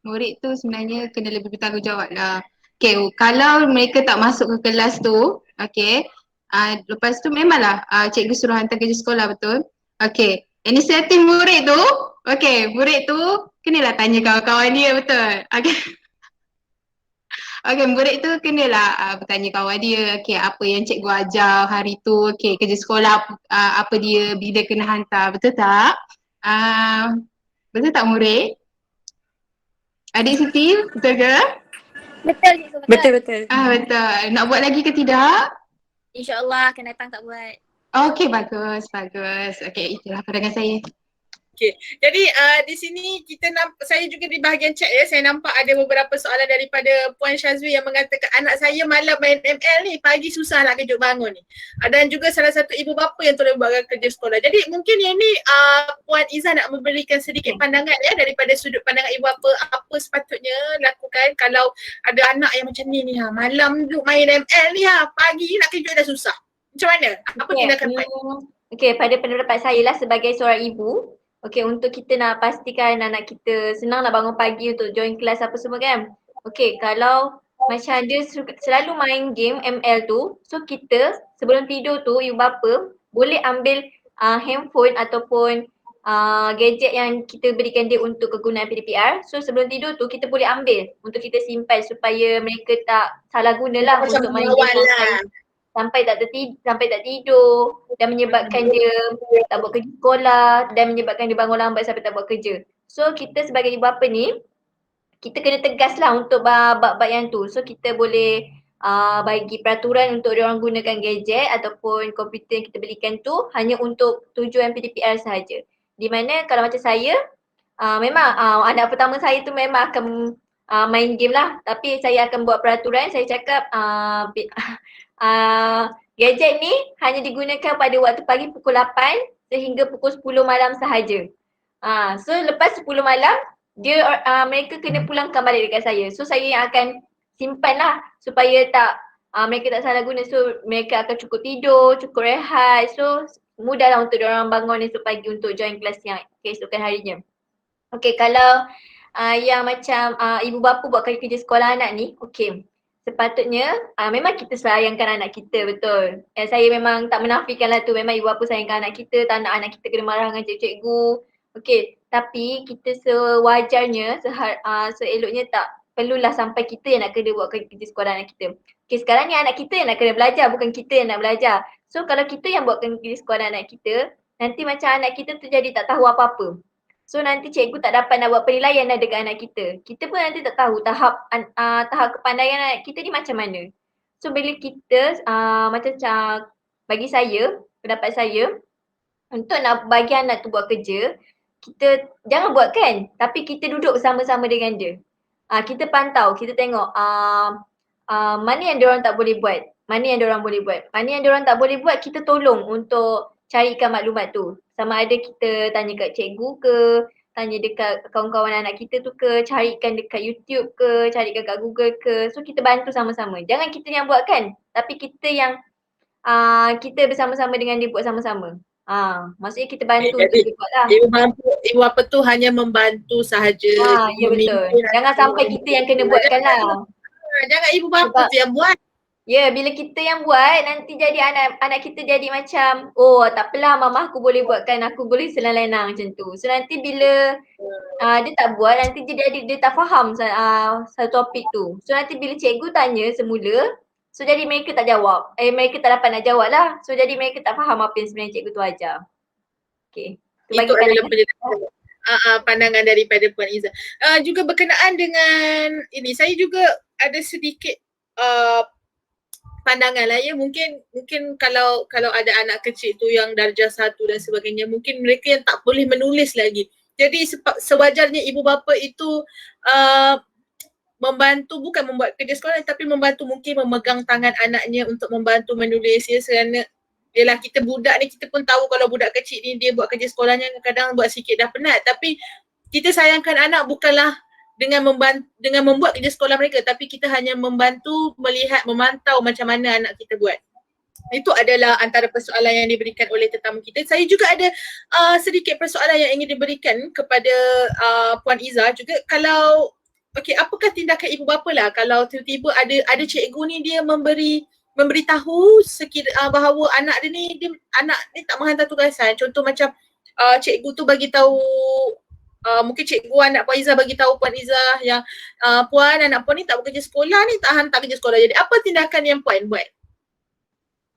murid tu sebenarnya kena lebih bertanggungjawab lah. Okey, kalau mereka tak masuk ke kelas tu, okey, lepas tu memanglah cikgu suruh hantar kerja sekolah, betul? Okey, inisiatif murid tu, murid tu kenalah tanya kawan-kawan dia, betul? Okey, murid tu kenalah bertanya kawan dia, apa yang cikgu ajar hari tu, kerja sekolah apa dia, bila kena hantar, betul tak? Betul tak murid? Adik Siti, betul ke? Betul cikgu, betul. Betul. Betul. Nak buat lagi ke tidak? InsyaAllah akan datang tak buat. Okey, bagus. Okey, itulah pandangan saya. Okey. Jadi di sini saya juga di bahagian chat ya, saya nampak ada beberapa soalan daripada Puan Syazwi yang mengatakan anak saya malam main ML ni, pagi susah nak kejut bangun ni. Dan juga salah satu ibu bapa yang tolong buatkan kerja sekolah. Jadi mungkin yang ni Puan Izzah nak memberikan sedikit pandangan ya daripada sudut pandangan ibu bapa, apa sepatutnya lakukan kalau ada anak yang macam ni malam duduk main ML ni pagi nak kejut dah susah. Macam mana? Apa tindakan baik? Okey, pada pendapat saya lah sebagai seorang ibu, untuk kita nak pastikan anak kita senang nak bangun pagi untuk join kelas apa semua kan. Kalau macam dia selalu main game ML tu, so kita sebelum tidur tu ibu bapa boleh ambil handphone ataupun gadget yang kita berikan dia untuk kegunaan PDPR. So sebelum tidur tu kita boleh ambil untuk kita simpan supaya mereka tak salah gunalah Macam untuk main game mengawal lah. sampai tak tidur dan menyebabkan dia tak buat kerja sekolah dan menyebabkan dia bangun lambat sampai tak buat kerja. So kita sebagai ibu bapa ni, kita kena tegas lah untuk bab-bab yang tu. So kita boleh bagi peraturan untuk diorang gunakan gadget ataupun komputer yang kita belikan tu hanya untuk tujuan PDPR sahaja. Di mana kalau macam saya, memang anak pertama saya tu memang akan main game lah. Tapi saya akan buat peraturan, saya cakap gadget ni hanya digunakan pada waktu pagi pukul 8 sehingga pukul 10 malam sahaja. So lepas 10 malam, mereka kena pulangkan balik dekat saya. So saya yang akan simpan lah supaya mereka tak salah guna. So mereka akan cukup tidur, cukup rehat. So mudahlah untuk diorang bangun esok pagi untuk join kelas yang keesokan harinya. Okay, kalau yang macam ibu bapa buat kerja sekolah anak ni, okay. Sepatutnya memang kita sayangkan anak kita, betul. Saya memang tak menafikan lah tu, memang ibu bapa sayangkan anak kita, tak nak anak kita kena marah dengan cikgu. Okay, tapi kita sewajarnya, seeloknya tak perlulah sampai kita yang nak kena buat kerja sekolah anak kita. Okay, sekarang ni anak kita yang nak kena belajar, bukan kita yang nak belajar. So kalau kita yang buat kerja sekolah anak kita, nanti macam anak kita tu jadi tak tahu apa-apa. So nanti cikgu tak dapat nak buat penilaian dah dekat anak kita. Kita pun nanti tak tahu tahap kepandaian anak kita ni macam mana. So bila kita bagi saya, pendapat saya, untuk nak bagi anak tu buat kerja, kita jangan buatkan, tapi kita duduk bersama-sama dengan dia. Kita pantau, kita tengok mana yang diorang tak boleh buat, mana yang diorang boleh buat. Mana yang diorang tak boleh buat, kita tolong untuk carikan maklumat tu. Sama ada kita tanya kat cikgu ke, tanya dekat kawan-kawan anak kita tu ke, carikan dekat YouTube ke, carikan kat Google ke. So kita bantu sama-sama. Jangan kita yang buatkan, tapi kita yang kita bersama-sama dengan dia buat sama-sama. Maksudnya kita bantu untuk dia buat lah. Ibu bapa tu hanya membantu sahaja. Ya betul. Jangan sampai kita yang kena buatkan lah. Jangan ibu bapa tu yang buat. Ya, bila kita yang buat, nanti jadi anak kita jadi macam, oh tak apalah mama aku boleh buatkan, aku boleh senang-lenang macam tu. So nanti bila dia tak buat, nanti dia tak faham satu topik tu. So nanti bila cikgu tanya semula, so jadi mereka tak jawab. Mereka tak dapat nak jawab lah. So jadi mereka tak faham apa yang sebenarnya cikgu tu ajar. Okay. Itu adalah pandangan daripada Puan Izzah. Juga berkenaan dengan ini, saya juga ada sedikit pandangan lah ya, mungkin kalau ada anak kecil tu yang darjah 1 dan sebagainya, mungkin mereka yang tak boleh menulis lagi. Jadi sewajarnya ibu bapa itu membantu, bukan membuat kerja sekolah tapi membantu mungkin memegang tangan anaknya untuk membantu menulis ya, kerana yelah kita budak ni, kita pun tahu kalau budak kecil ni dia buat kerja sekolahnya kadang buat sikit dah penat, tapi kita sayangkan anak bukanlah dengan membuat kerja sekolah mereka, tapi kita hanya membantu melihat, memantau macam mana anak kita buat. Itu adalah antara persoalan yang diberikan oleh tetamu kita. Saya juga ada sedikit persoalan yang ingin diberikan kepada Puan Izzah juga. Kalau apakah tindakan ibu bapa lah kalau tiba-tiba ada cikgu ni dia memberitahu bahawa anak ni tak menghantar tugasan. Contoh macam cikgu tu bagi tahu, mungkin cikgu anak Puan Izzah bagi tahu Puan Izzah yang Puan, anak Puan ni tak bekerja sekolah ni, tak hantar kerja sekolah. Jadi apa tindakan yang Puan buat?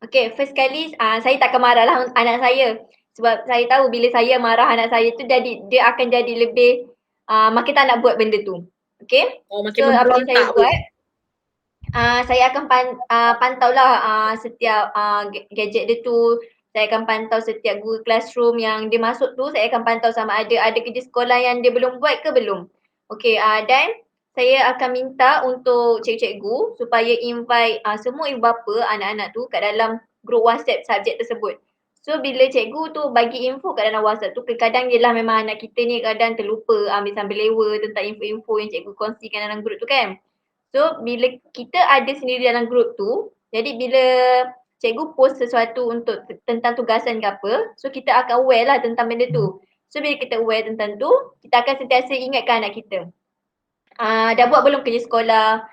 Okay, first kali saya tak akan marah lah anak saya. Sebab saya tahu bila saya marah anak saya tu dia akan jadi lebih makin tak nak buat benda tu. Okay? Makin so apa yang saya memberontak buat, saya akan pantau lah setiap gadget dia tu. Saya akan pantau setiap Google Classroom yang dia masuk tu, saya akan pantau sama ada kerja sekolah yang dia belum buat ke belum. Okay, dan saya akan minta untuk cikgu-cikgu supaya invite semua ibu bapa anak-anak tu kat dalam grup WhatsApp subjek tersebut. So bila cikgu tu bagi info kat dalam WhatsApp tu, kadang yelah memang anak kita ni kadang terlupa ambil sambil lewa tentang info-info yang cikgu kongsikan dalam grup tu kan. So bila kita ada sendiri dalam grup tu, jadi bila cikgu post sesuatu untuk tentang tugasan ke apa, so kita akan aware lah tentang benda tu. So bila kita aware tentang tu, kita akan sentiasa ingatkan anak kita. Dah buat belum kerja sekolah,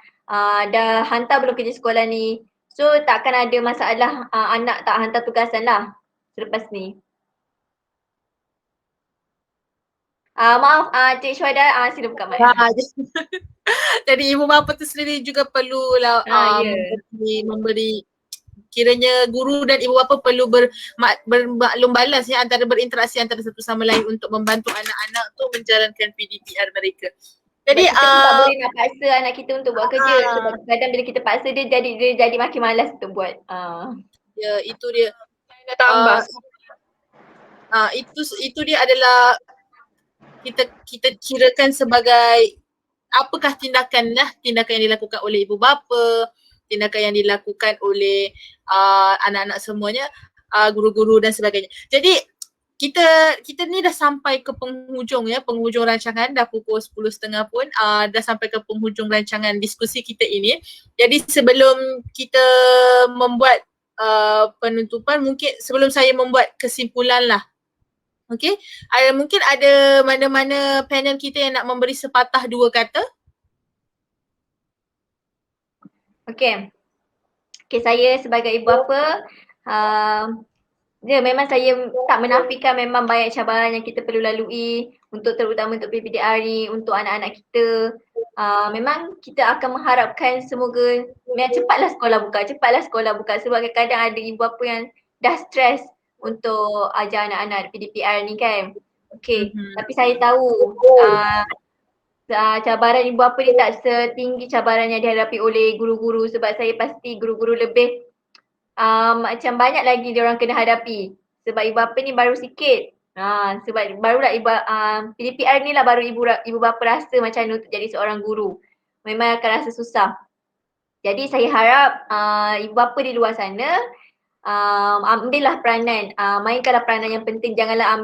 dah hantar belum kerja sekolah ni. So takkan ada masalah anak tak hantar tugasan lah selepas ni. Maaf, Cik Syuhada, sila buka mic. Jadi ibu bapa tu sendiri juga perlulah Ya. memberi kiranya guru dan ibu bapa perlu bermaklum balas ya antara berinteraksi antara satu sama lain untuk membantu anak-anak tu menjalankan PDPR mereka. Jadi Kita pun tak boleh nak paksa anak kita untuk buat kerja sebab kadang bila kita paksa dia jadi makin malas untuk buat. Ya, itu dia. Nak tambah. Itu dia adalah kita kirakan sebagai apakah tindakan yang dilakukan oleh ibu bapa, tindakan yang dilakukan oleh anak-anak semuanya, guru-guru dan sebagainya. Jadi kita ni dah sampai ke penghujung rancangan, dah pukul 10.30 pun dah sampai ke penghujung rancangan diskusi kita ini. Jadi sebelum kita membuat penutupan, mungkin sebelum saya membuat kesimpulan lah. Okay, mungkin ada mana-mana panel kita yang nak memberi sepatah dua kata. Okay, saya sebagai ibu bapa, memang saya tak menafikan memang banyak cabaran yang kita perlu lalui terutama untuk PPDR ni, untuk anak-anak kita. Memang kita akan mengharapkan semoga cepatlah sekolah buka sebab kadang-kadang ada ibu bapa yang dah stres untuk ajar anak-anak PDPR ni kan. Okay, tapi saya tahu cabaran ibu bapa ni tak setinggi cabaran yang dihadapi oleh guru-guru sebab saya pasti guru-guru lebih macam banyak lagi diorang kena hadapi sebab ibu bapa ni baru sikit. Sebab barulah PDPR ni lah baru ibu bapa rasa macam mana untuk jadi seorang guru. Memang akan rasa susah. Jadi saya harap ibu bapa di luar sana ambillah peranan, mainkanlah peranan yang penting, janganlah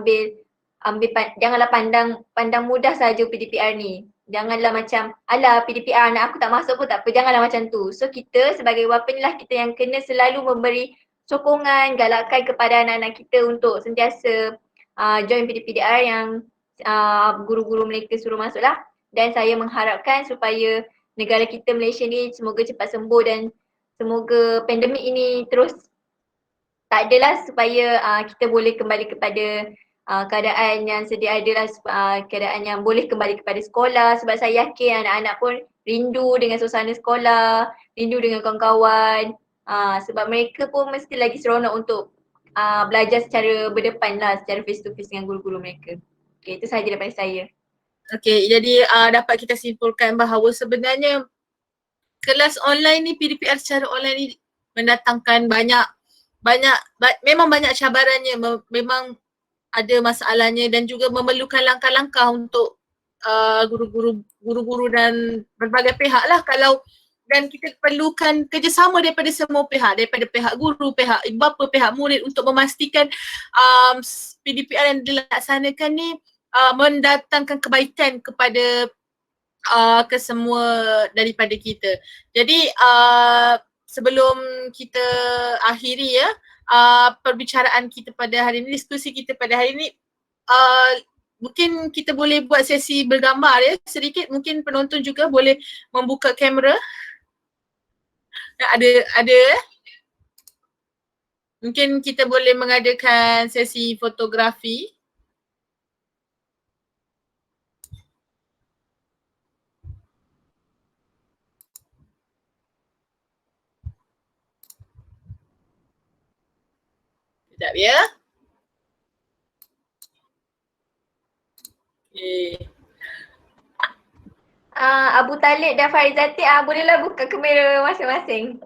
janganlah pandang mudah saja PDPR ni. Janganlah macam alah PDPR anak aku tak masuk pun tak apa, janganlah macam tu. So kita sebagai bapa ni lah kita yang kena selalu memberi sokongan, galakan kepada anak-anak kita untuk sentiasa join PDPR yang guru-guru mereka suruh masuk lah. Dan saya mengharapkan supaya negara kita Malaysia ni semoga cepat sembuh dan semoga pandemik ini terus tak adalah supaya kita boleh kembali kepada keadaan yang sedia adalah keadaan yang boleh kembali kepada sekolah sebab saya yakin anak-anak pun rindu dengan suasana sekolah, rindu dengan kawan-kawan sebab mereka pun mesti lagi seronok untuk belajar secara berdepan lah, secara face to face dengan guru-guru mereka. Okay, itu sahaja daripada saya. Okay, jadi dapat kita simpulkan bahawa sebenarnya kelas online ni, PDPR secara online ni mendatangkan memang banyak cabarannya, memang ada masalahnya dan juga memerlukan langkah-langkah untuk guru-guru dan berbagai pihak lah dan kita perlukan kerjasama daripada semua pihak, daripada pihak guru, pihak ibu bapa, pihak murid untuk memastikan PDPR yang dilaksanakan ni mendatangkan kebaikan kepada kesemua daripada kita. Jadi sebelum kita akhiri perbicaraan kita pada hari ini, diskusi kita pada hari ini, mungkin kita boleh buat sesi bergambar sedikit, mungkin penonton juga boleh membuka kamera. Ada mungkin kita boleh mengadakan sesi fotografi. Sekejap ya. Okay. Abu Talib dan Farizati bolehlah buka kamera masing-masing.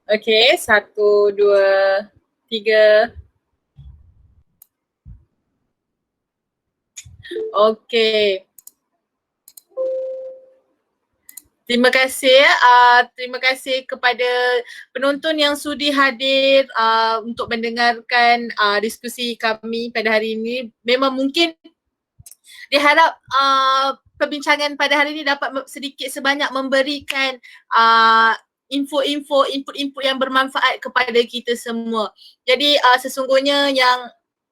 Okay, 1, 2, 3. Okay. Terima kasih kepada penonton yang sudi hadir untuk mendengarkan diskusi kami pada hari ini. Memang mungkin diharap perbincangan pada hari ini dapat sedikit sebanyak memberikan input-input yang bermanfaat kepada kita semua. Jadi sesungguhnya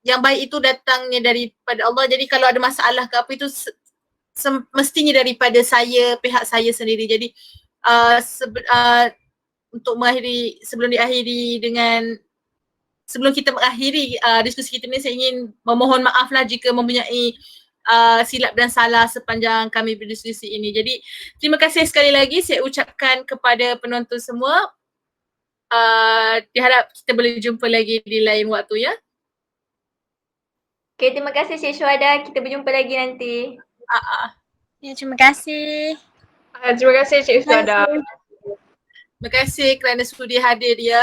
yang baik itu datangnya daripada Allah. Jadi kalau ada masalah ke apa itu mestinya daripada pihak saya sendiri. Jadi untuk sebelum kita mengakhiri diskusi kita ni, saya ingin memohon maaf lah jika mempunyai silap dan salah sepanjang kami berdiskusi ini. Jadi terima kasih sekali lagi saya ucapkan kepada penonton semua. Diharap kita boleh jumpa lagi di lain waktu ya. Okay, terima kasih Cik Syuhada. Kita berjumpa lagi nanti. Ya, terima kasih. Terima kasih Cik Syuhada. Terima kasih kerana sudi hadir dia.